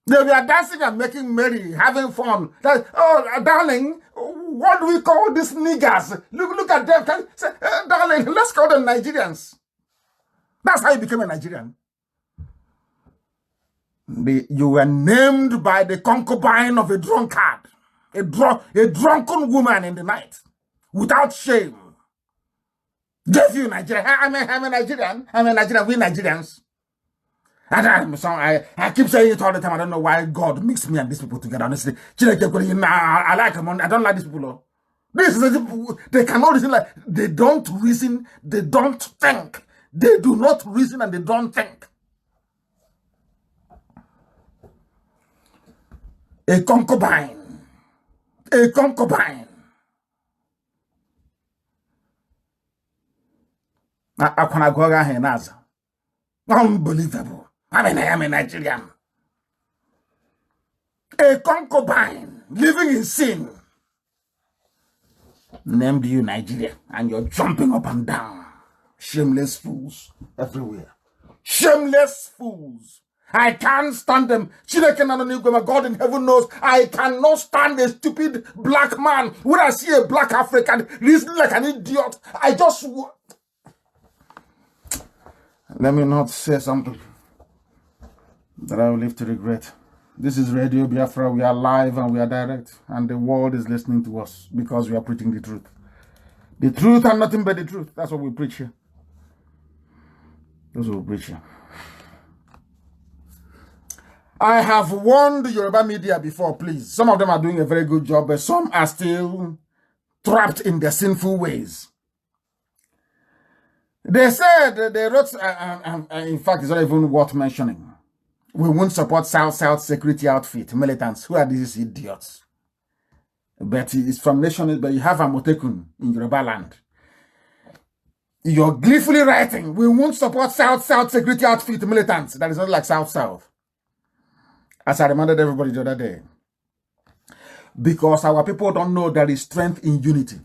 They were dancing and making merry, having fun. That, oh, darling, what do we call these niggers? Look at them. Can say, darling, let's call them Nigerians. That's how you became a Nigerian. You were named by the concubine of a drunkard, a drunken woman in the night, without shame. Gave you Nigeria. I'm a Nigerian. I'm a Nigerian. We Nigerians. And I keep saying it all the time. I don't know why God mixed me and these people together. Honestly, I like them. I don't like these people. They cannot reason. Like they don't reason. They don't think. They do not reason and they don't think. A concubine. A concubine. Unbelievable. I am a Nigerian. A concubine living in sin named you Nigeria, and you're jumping up and down. Shameless fools everywhere. Shameless fools. I can't stand them. God in heaven knows I cannot stand a stupid black man. When I see a black African reasoning like an idiot, I just... Let me not say something that I will live to regret. This is Radio Biafra. We are live and we are direct. And the world is listening to us because we are preaching the truth. The truth and nothing but the truth. That's what we preach here. That's what we preach here. I have warned the Yoruba media before, please. Some of them are doing a very good job, but some are still trapped in their sinful ways. They said, they wrote, in fact, it's not even worth mentioning. We won't support South security outfit, militants. Who are these idiots? But it's from nationalists, but you have Amotekun in Yoruba land. You're gleefully writing, we won't support South security outfit, militants. That is not like South. As I reminded everybody the other day. Because our people don't know there is strength in unity.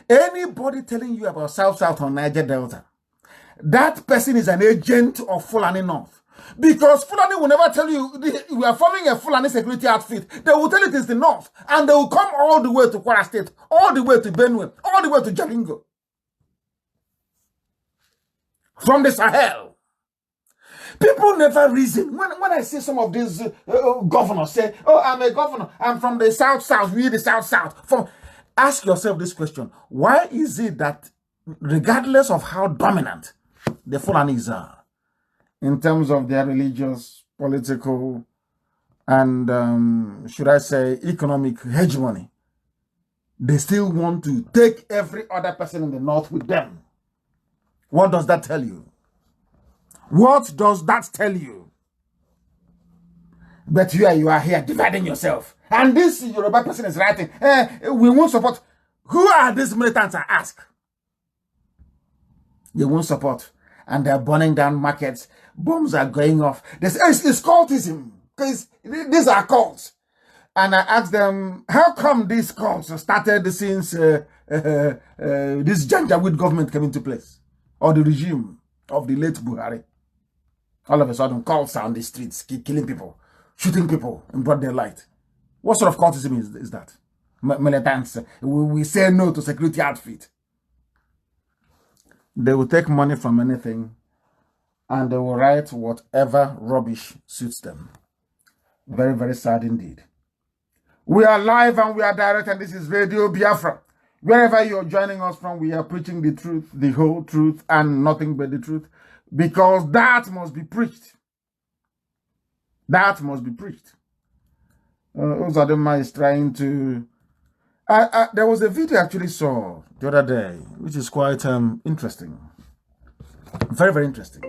Anybody telling you about South or Niger Delta, that person is an agent of Fulani North. Because Fulani will never tell you, we are forming a Fulani security outfit. They will tell it is the North. And they will come all the way to Kwara State, all the way to Benue, all the way to Jalingo. From the Sahel. People never reason. When I see some of these governors say, oh, I'm a governor, I'm from the South, we the South. Ask yourself this question. Why is it that regardless of how dominant the Fulanis are, in terms of their religious, political, and should I say economic hegemony, they still want to take every other person in the North with them? What does that tell you? What does that tell you? But you are here dividing yourself. And this Yoruba person is writing, we won't support. Who are these militants, I ask? They won't support. And they're burning down markets. Bombs are going off. They say, it's cultism. Because these are cults. And I asked them, how come these cults started since this Janjaweed government came into place? Or the regime of the late Buhari? All of a sudden, cults are on the streets, killing people, shooting people in broad daylight. What sort of cultism is that? Militants. We say no to security outfit. They will take money from anything and they will write whatever rubbish suits them. Very, very sad indeed. We are live and we are direct, and this is Radio Biafra. Wherever you're joining us from, we are preaching the truth, the whole truth, and nothing but the truth. Because that must be preached. That must be preached. Uzadema is trying to... there was a video I actually saw the other day, which is quite interesting. Very, very interesting.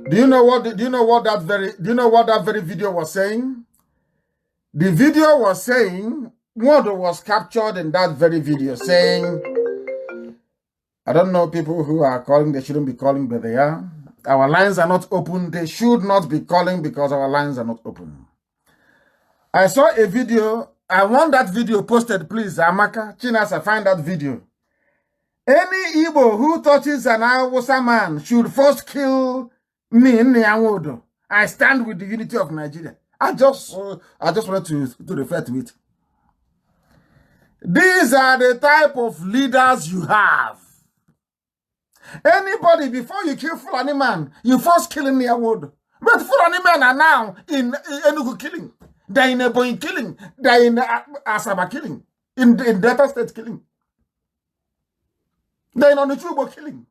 Do you know what that very video was saying? The video was saying, what was captured in that very video saying, I don't know people who are calling, they shouldn't be calling, but they are. Our lines are not open. They should not be calling because our lines are not open. I saw a video. I want that video posted, please. Amaka, Chinasa, find that video. Any Igbo who touches an Hausa man should first kill me in Nyanwodo. I stand with the unity of Nigeria. I just wanted to refer to it. These are the type of leaders you have. Anybody, before you kill Fulani man, you first kill in Nyanwodo. But Fulani men are now in Enugu killing. They're in Ebonyi killing. They're in Asaba killing. In Delta State killing. They're in Onitshubo killing.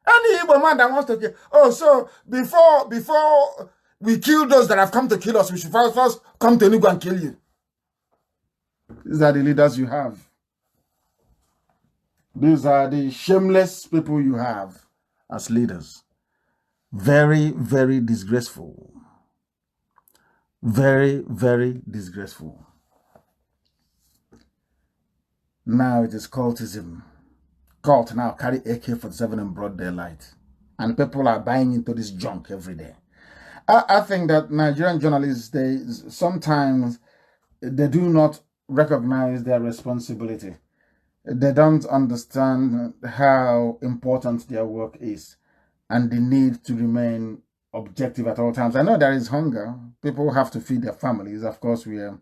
Any Igbo man that wants to kill. Oh, so before we kill those that have come to kill us, we should first come to Enugu and kill you. These are the leaders you have. These are the shameless people you have as leaders. Very, very disgraceful. Very, very disgraceful. Now it is cultism. Cult now carry AK-47 in broad daylight. And people are buying into this junk every day. I think that Nigerian journalists, sometimes they do not recognize their responsibility. They don't understand how important their work is and the need to remain objective at all times. I know there is hunger. People have to feed their families. Of course, we are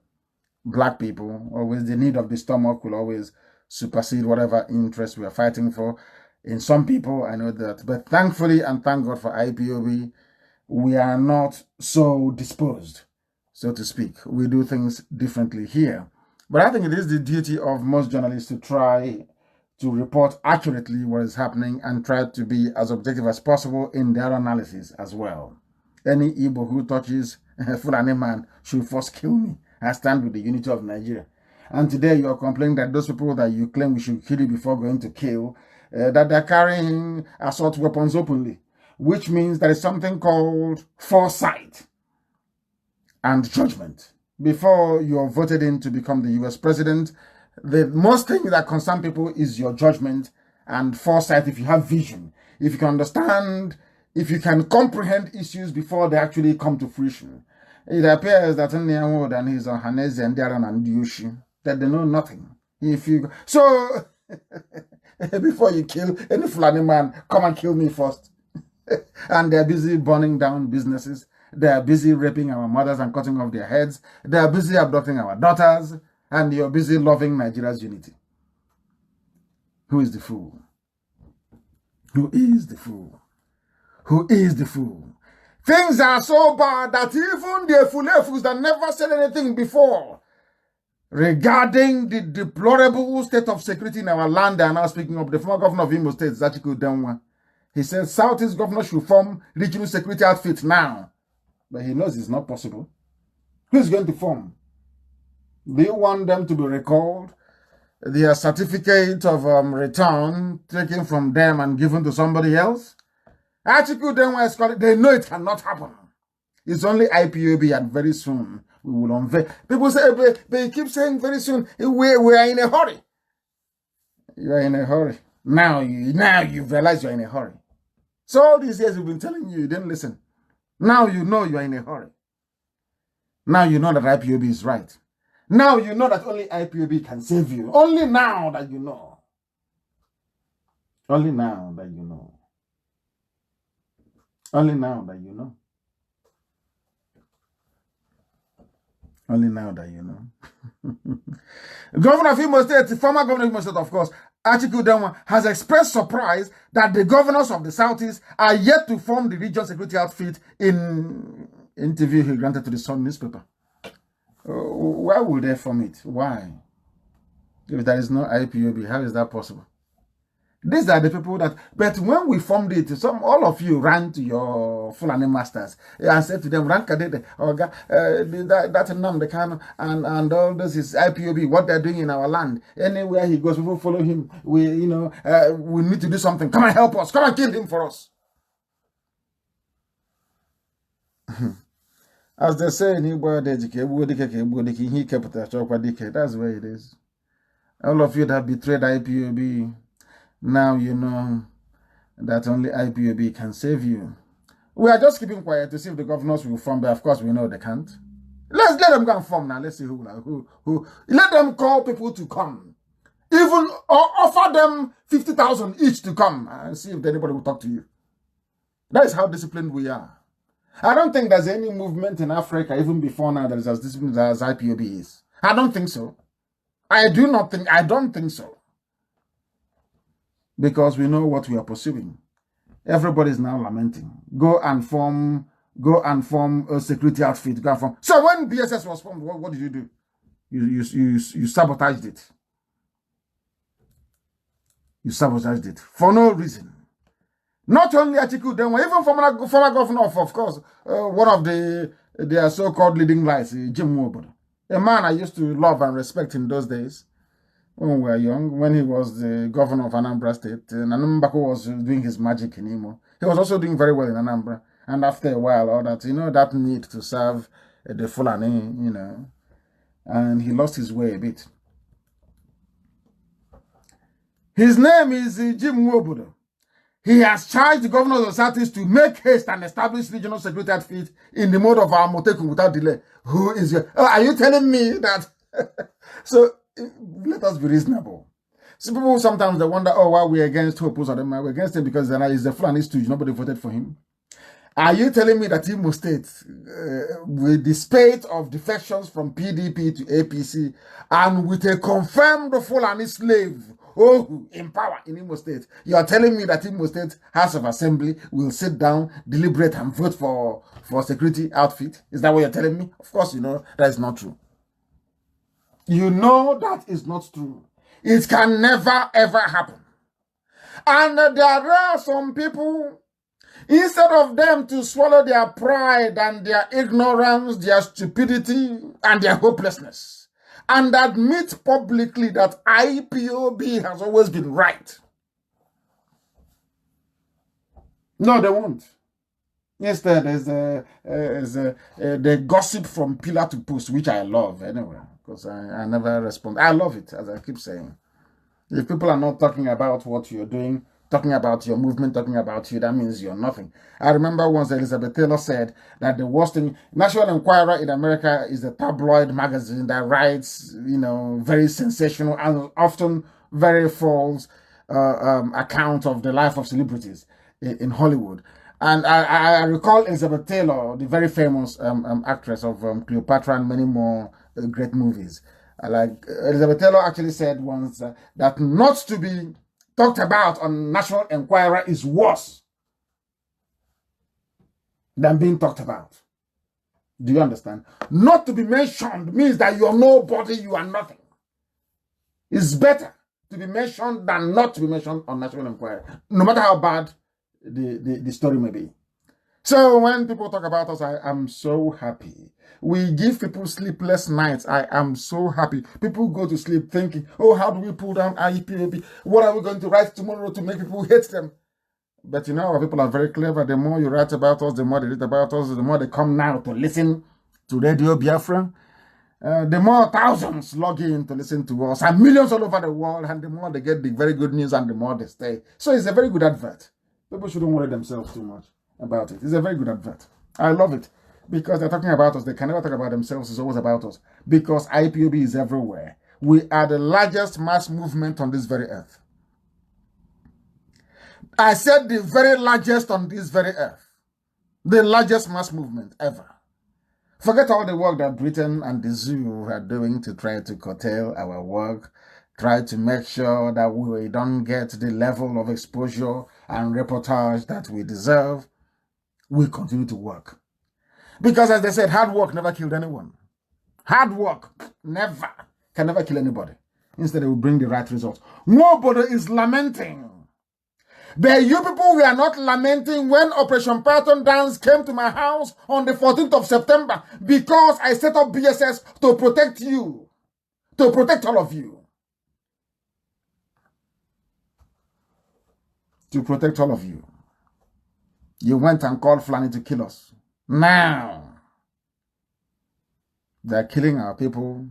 black people. Always the need of the stomach will always supersede whatever interest we are fighting for. In some people, I know that. But thankfully, and thank God for IPOB, we are not so disposed, so to speak. We do things differently here. But I think it is the duty of most journalists to try to report accurately what is happening and try to be as objective as possible in their analysis as well. Any Igbo who touches a Fulani man should first kill me. I stand with the unity of Nigeria. And today you are complaining that those people that you claim we should kill you before going to kill, that they're carrying assault weapons openly, which means there is something called foresight and judgment. Before you're voted in to become the US president, the most thing that concern people is your judgment and foresight. If you have vision, if you can understand, if you can comprehend issues before they actually come to fruition. It appears that Nneamdi and his Ohaneze and Daran and Yushi, that they know nothing. So before you kill any Fulani man, come and kill me first. And they're busy burning down businesses. They are busy raping our mothers and cutting off their heads. They are busy abducting our daughters. And you're busy loving Nigeria's unity. Who is the fool? Who is the fool? Who is the fool? Things are so bad that even the Fulefus that never said anything before regarding the deplorable state of security in our land, they are now speaking up. The former governor of Imo State, Zachiku Denwa, he said Southeast governor should form regional security outfit now. But he knows it's not possible. Who's going to form? Do you want them to be recalled? Their certificate of return taken from them and given to somebody else? Article they know it cannot happen. It's only IPOB, and very soon we will unveil. People say, they keep saying very soon, we are in a hurry. You are in a hurry. Now you realize you're in a hurry. So all these years we've been telling you, you didn't listen. Now you know you are in a hurry. Now you know that IPOB is right. Now you know that only IPOB can save you. Only now that you know. Only now that you know. Only now that you know. Only now that you know. Governor of Imo State, the former governor of Imo State, of course, Atiku Denwa, has expressed surprise that the governors of the Southeast are yet to form the regional security outfit in interview he granted to the Sun newspaper. Why would they form it? Why? If there is no IPOB, how is that possible? These are the people that, but when we formed it, all of you ran to your Fulani masters and said to them, Rankadede, that's NNAMDI KANU, and all this is IPOB, what they're doing in our land. Anywhere he goes, people follow him. We need to do something. Come and help us. Come and kill him for us. As they say in Igbo, that's where it is. All of you that betrayed IPOB, now you know that only IPOB can save you. We are just keeping quiet to see if the governors will form, but of course we know they can't. Let them go and form now. Let's see who. Let them call people to come. Even offer them 50,000 each to come and see if anybody will talk to you. That is how disciplined we are. I don't think there's any movement in Africa, even before now, that is as disciplined as IPOB is. I don't think so. I don't think so. Because we know what we are pursuing. Everybody is now lamenting. Go and form a security outfit. Go and form. So when BSS was formed, what did you do? You sabotaged it. You sabotaged it for no reason. Not only Atiku Denwa, even former governor of course, one of their so-called leading lights, Jim Wobodo. A man I used to love and respect in those days when we were young, when he was the governor of Anambra State. And Anambra was doing his magic in Imo. He was also doing very well in Anambra. And after a while, all that, that need to serve the Fulani, and he lost his way a bit. His name is Jim Wobodo. He has charged the governors of the Southeast to make haste and establish regional security outfit in the mode of our Moteku without delay. Who is your... are you telling me that... So, let us be reasonable. Some people sometimes they wonder, oh, why we're against Hope Uzodinma. We're against him because he's a Fulani stooge. Nobody voted for him. Are you telling me that Imo State, with the spate of defections from PDP to APC, and with a confirmed Fulani slave, in power in Imo State, you are telling me that Imo State House of Assembly will sit down, deliberate, and vote for security outfit? Is that what you're telling me? Of course, you know that is not true. You know that is not true. It can never, ever happen. And there are some people, instead of them to swallow their pride and their ignorance, their stupidity, and their hopelessness, and admit publicly that IPOB has always been right. No, they won't. Instead, the gossip from pillar to post, which I love anyway, because I never respond. I love it, as I keep saying. If people are not talking about what you're doing, talking about your movement, talking about you, that means you're nothing. I remember once Elizabeth Taylor said that the worst thing, National Enquirer in America is a tabloid magazine that writes, very sensational and often very false account of the life of celebrities in Hollywood. And I recall Elizabeth Taylor, the very famous actress of Cleopatra and many more great movies. Like Elizabeth Taylor actually said once that not to be talked about on National Enquirer is worse than being talked about. Do you understand? Not to be mentioned means that you're nobody, you are nothing. It's better to be mentioned than not to be mentioned on National Enquirer, no matter how bad the story may be. So when people talk about us, I am so happy. We give people sleepless nights. I am so happy. People go to sleep thinking, oh, how do we pull down IPOB? What are we going to write tomorrow to make people hate them? But our people are very clever. The more you write about us, the more they read about us, the more they come now to listen to Radio Biafra. The more thousands log in to listen to us, and millions all over the world, and the more they get the very good news and the more they stay. So it's a very good advert. People shouldn't worry themselves too much about it. It's a very good advert. I love it because they're talking about us. They can never talk about themselves. It's always about us because IPOB is everywhere. We are the largest mass movement on this very earth. I said the very largest on this very earth. The largest mass movement ever. Forget all the work that Britain and the zoo are doing to try to curtail our work, try to make sure that we don't get the level of exposure and reportage that we deserve. We continue to work. Because as they said, hard work never killed anyone. Hard work can never kill anybody. Instead, it will bring the right results. Nobody is lamenting. But you people were not lamenting when Operation Python Dance came to my house on the 14th of September because I set up BSS to protect you, to protect all of you. To protect all of you. You went and called Fulani to kill us. Now, they're killing our people.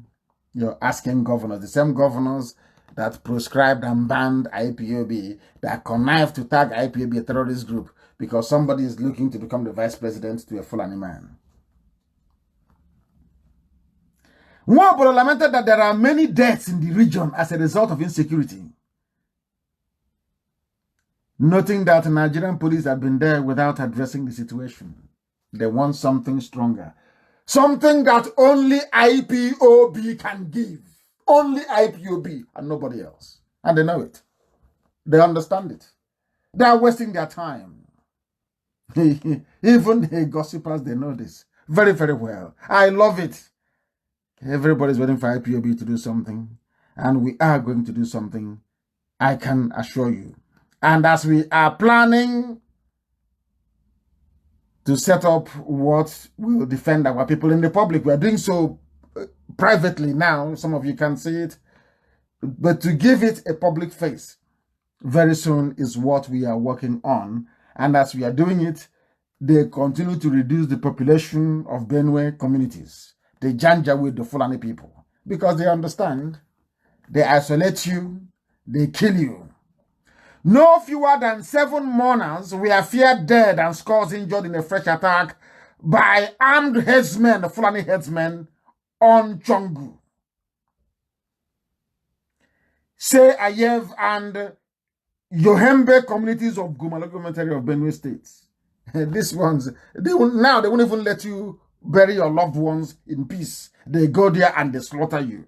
You're asking governors, the same governors that proscribed and banned IPOB, that connived to tag IPOB a terrorist group because somebody is looking to become the vice president to a Fulani man. Nwabolo lamented that there are many deaths in the region as a result of insecurity, noting that Nigerian police have been there without addressing the situation. They want something stronger. Something that only IPOB can give. Only IPOB and nobody else. And they know it. They understand it. They are wasting their time. Even the gossipers, they know this very, very well. I love it. Everybody's waiting for IPOB to do something. And we are going to do something. I can assure you. And as we are planning to set up what will defend our people in the public, we are doing so privately now. Some of you can see it. But to give it a public face very soon is what we are working on. And as we are doing it, they continue to reduce the population of Benue communities. They janja with the Fulani people because they understand. They isolate you. They kill you. No fewer than 7 mourners were feared dead and scores injured in a fresh attack by armed headsmen, the Fulani headsmen, on Chongu. Ayev and Yohembe communities of Guma local government area of Benue State. These ones, they won't even let you bury your loved ones in peace. They go there and they slaughter you.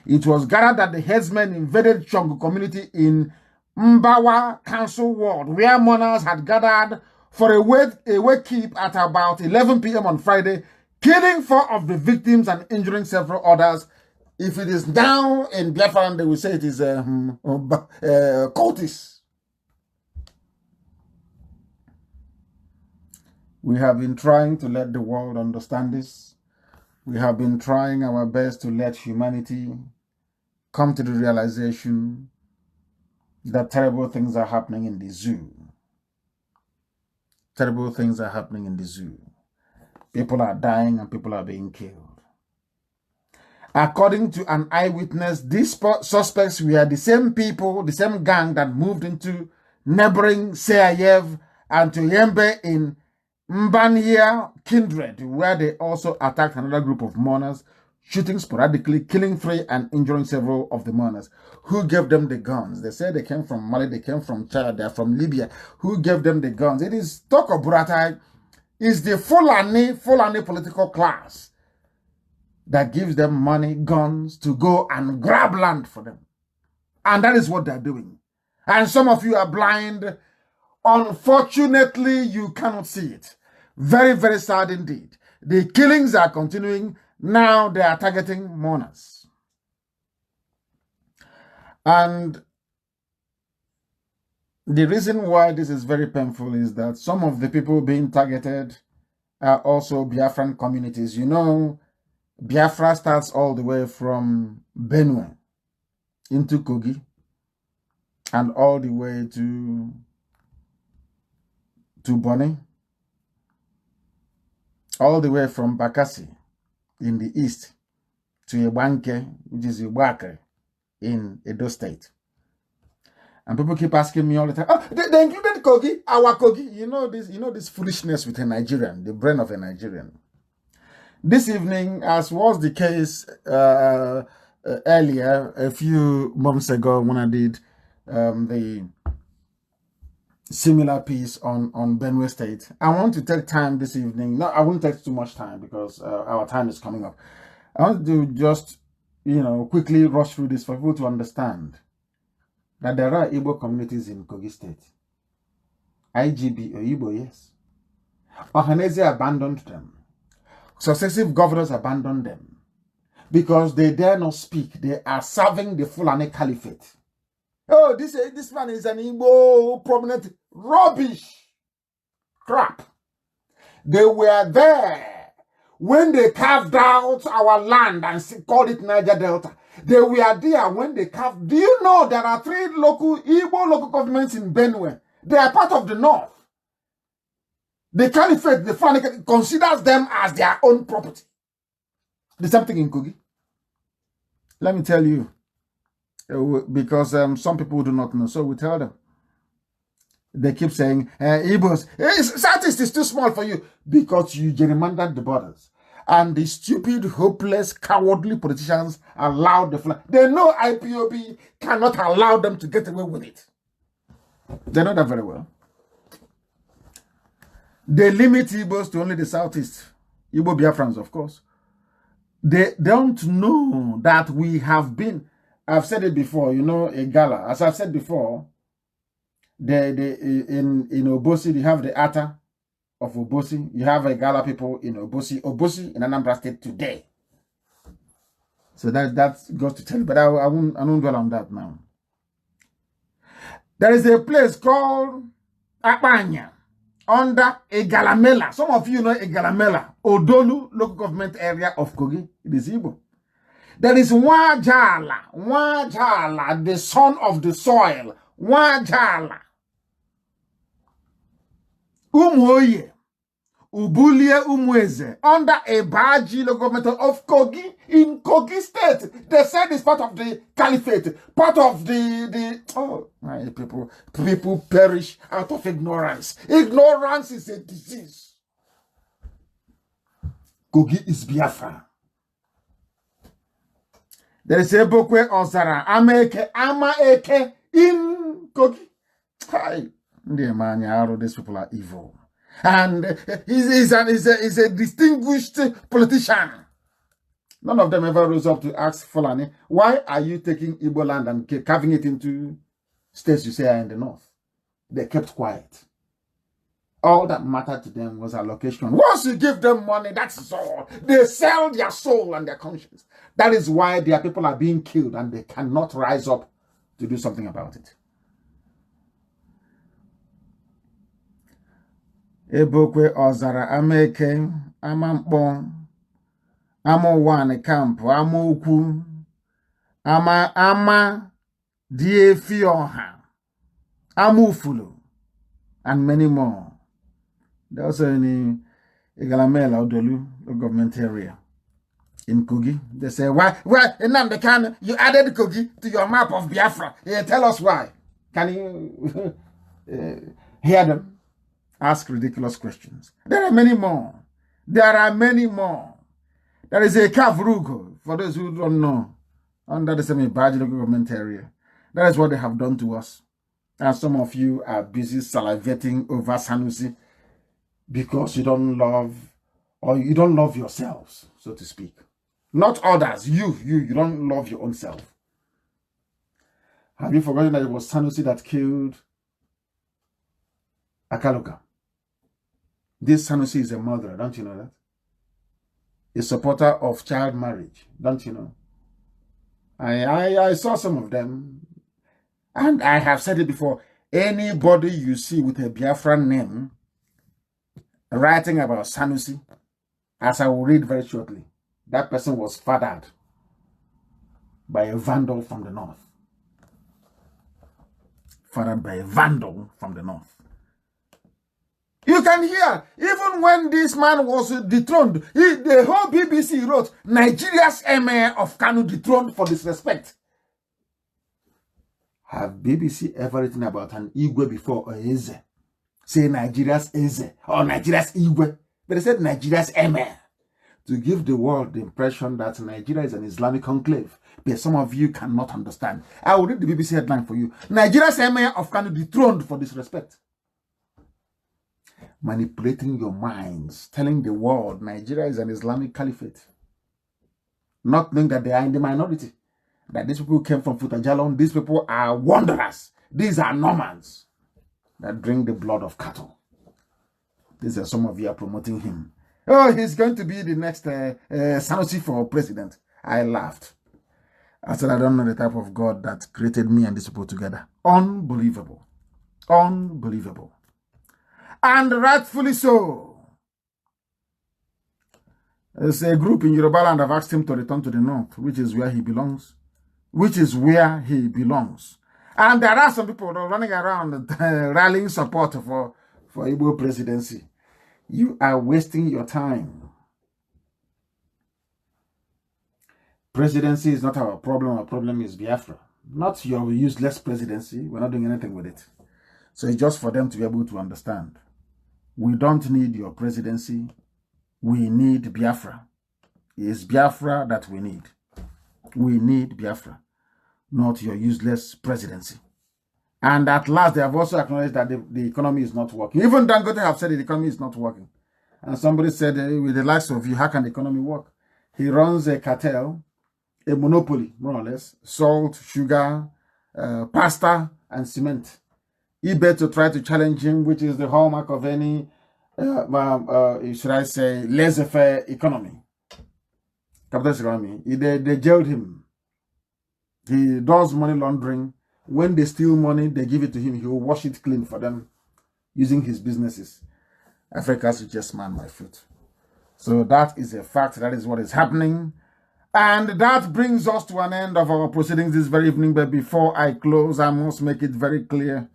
It was gathered that the headsmen invaded Chongu community in Mbawa Council Ward, where mourners had gathered for a wake keep at about 11 p.m. on Friday, killing 4 of the victims and injuring several others. If it is now in Biafra, they will say it is cultists. We have been trying to let the world understand this. We have been trying our best to let humanity come to the realization that terrible things are happening in the zoo. Terrible things are happening in the zoo. People are dying and people are being killed. According to an eyewitness, these suspects were the same people, the same gang that moved into neighboring Seayev and Tuyembe in Mbania Kindred, where they also attacked another group of mourners, shooting sporadically, killing 3 and injuring several of the mourners. Who gave them the guns? They say they came from Mali, they came from Chad, they're from Libya. Who gave them the guns? It is Toko Buratai. It's the Fulani political class that gives them money, guns, to go and grab land for them. And that is what they're doing. And some of you are blind. Unfortunately, you cannot see it. Very, very sad indeed. The killings are continuing. Now they are targeting mourners. And the reason why this is very painful is that some of the people being targeted are also Biafran communities. You know, Biafra starts all the way from Benue into Kogi and all the way to Boni, all the way from Bakassi in the east to Ebanke, which is Ibakre in Edo State. And people keep asking me all the time, oh, they included Kogi, our Kogi. You know this foolishness with a Nigerian, the brain of a Nigerian. This evening, as was the case earlier, a few months ago when I did the similar piece on Benue State, I want to take time this evening. No, I won't take too much time because our time is coming up. I want to just, quickly rush through this for people to understand that there are Igbo communities in Kogi State. IGB or Igbo, yes. Ohanese abandoned them. Successive governors abandoned them because they dare not speak. They are serving the Fulani Caliphate. Oh, this man is an Igbo prominent. Rubbish. Crap. They were there when they carved out our land and called it Niger Delta. They were there when they carved. Do you know there are 3 Igbo local governments in Benue? They are part of the north. The Caliphate, the Fulani, considers them as their own property. The same thing in Kogi. Let me tell you. Because some people do not know, so we tell them. They keep saying, Igbos, Southeast is too small for you because you gerrymandered the borders. And the stupid, hopeless, cowardly politicians allowed the flag. They know IPOB cannot allow them to get away with it. They know that very well. They limit Igbos to only the Southeast. Igbo Biafrans, of course. They don't know that we have been... I've said it before, a gala. As I've said before, in Obosi, you have the Ata of Obosi. You have a gala people in Obosi. Obosi in Anambra State today. So that goes to tell you, but I won't dwell on that now. There is a place called Akpanya under Egalamela. Some of you know Egalamela, Odolu local government area of Kogi. It is Igbo. There is Wajala, the son of the soil. Wajala. Umoye, Ubulie Umweze, under a Baji local government of Kogi, in Kogi State. They said it's part of the Caliphate, part of oh, my people perish out of ignorance. Ignorance is a disease. Kogi is Biafra. There is a book where Ozara Amaeke in Kogi. Hi, these people are evil. And he's a distinguished politician. None of them ever rose up to ask Fulani, why are you taking Igbo land and carving it into states you say are in the north? They kept quiet. All that mattered to them was allocation. Once you give them money, that's all. They sell their soul and their conscience. That is why their people are being killed and they cannot rise up to do something about it. Ebokwe Ozara Ameke, Amampo, Amo Camp, Amo Ukwu, Ama Diefioha, Amufulu, and many more. There also in Igalamela Odolu, the government area. In Kogi, they say, why, NNAMDI KANU, you added Kogi to your map of Biafra. Yeah, tell us why. Can you hear them? Ask ridiculous questions. There are many more. There are many more. There is a Kavrugo, for those who don't know, under the semi-Baji government area. That is what they have done to us. And some of you are busy salivating over Sanusi because you don't love, or you don't love yourselves, so to speak. Not others. You don't love your own self. Have you forgotten that it was Sanusi that killed Akaluka? This Sanusi is a murderer, don't you know that? A supporter of child marriage, don't you know? I saw some of them, and I have said it before. Anybody you see with a Biafran name writing about Sanusi, as I will read very shortly, that person was fathered by a vandal from the north. Fathered by a vandal from the north. You can hear, even when this man was dethroned, the whole BBC wrote, Nigeria's Emir of KANU dethroned for disrespect. Have BBC ever written about an Igwe before, or Eze? Say Nigeria's Eze, or Nigeria's Igwe. But they said Nigeria's Emir, to give the world the impression that Nigeria is an Islamic enclave. But some of you cannot understand. I will read the BBC headline for you. Nigeria's Emir of KANU dethroned for disrespect. Manipulating your minds, telling the world Nigeria is an Islamic caliphate. Not knowing that they are in the minority. That these people came from Futajalon, these people are wanderers. These are Normans that drink the blood of cattle. These are some of you are promoting him. Oh, he's going to be the next Sanusi for president. I laughed. I said, I don't know the type of God that created me and these people together. Unbelievable. Unbelievable. And rightfully so. There's a group in Yoruba land have asked him to return to the north, which is where he belongs. Which is where he belongs. And there are some people running around rallying support for Igbo presidency. You are wasting your time. Presidency is not our problem. Our problem is Biafra. Not your useless presidency. We're not doing anything with it. So it's just for them to be able to understand. We don't need your presidency. We need Biafra. It's Biafra that we need. We need Biafra, not your useless presidency. And at last, they have also acknowledged that the economy is not working. Even Dangote have said the economy is not working. And somebody said, with the likes of you, how can the economy work? He runs a cartel, a monopoly, more or less, salt, sugar, pasta, and cement. He bet to try to challenge him, which is the hallmark of any, should I say, laissez-faire economy. Capitalist economy. They jailed him. He does money laundering. When they steal money, they give it to him. He will wash it clean for them using his businesses. Africa's richest man, my foot. So that is a fact. That is what is happening. And that brings us to an end of our proceedings this very evening. But before I close, I must make it very clear.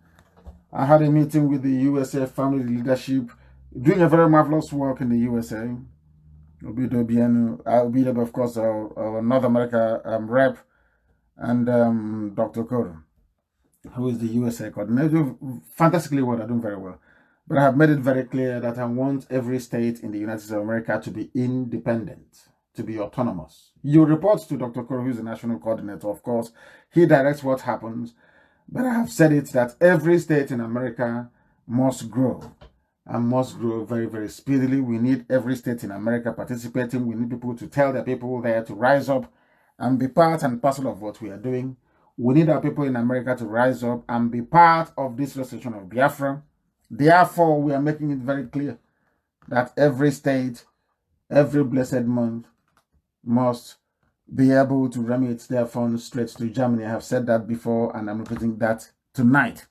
I had a meeting with the USA family leadership, doing a very marvelous work in the USA. I'll be there, of course, our North America rep, and Dr. Koro, who is the USA coordinator. Fantastically well, they're doing very well. But I have made it very clear that I want every state in the United States of America to be independent. to be autonomous. You report to Dr. Koro, who is the national coordinator, of course. He directs what happens. But I have said it that every state in America must grow and must grow very, very speedily. We need every state in America participating. We need people to tell their people there to rise up and be part and parcel of what we are doing. We need our people in America to rise up and be part of this restoration of Biafra. Therefore, we are making it very clear that every state, every blessed month, must be able to remit their funds straight to Germany. I have said that before, and I'm repeating that tonight.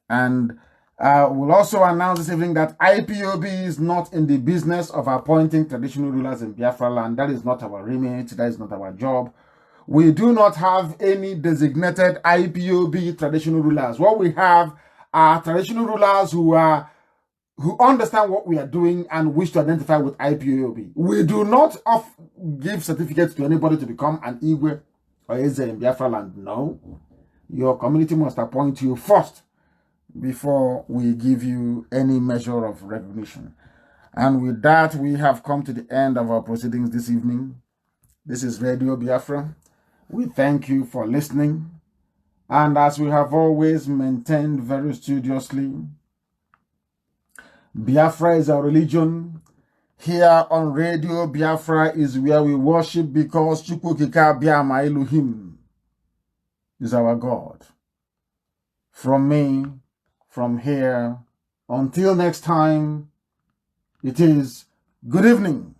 And we'll also announce this evening that IPOB is not in the business of appointing traditional rulers in Biafra land. That is not our remit. That is not our job. We do not have any designated IPOB traditional rulers. What we have are traditional rulers who understand what we are doing and wish to identify with IPOB. We do not give certificates to anybody to become an Igwe or Eze in Biafra land. No. Your community must appoint you first before we give you any measure of recognition. And with that, we have come to the end of our proceedings this evening. This is Radio Biafra. We thank you for listening. And as we have always maintained very studiously, Biafra is our religion. Here on Radio Biafra is where we worship because Chukwukika Biama Elohim is our God. From me, from here, until next time, it is good evening.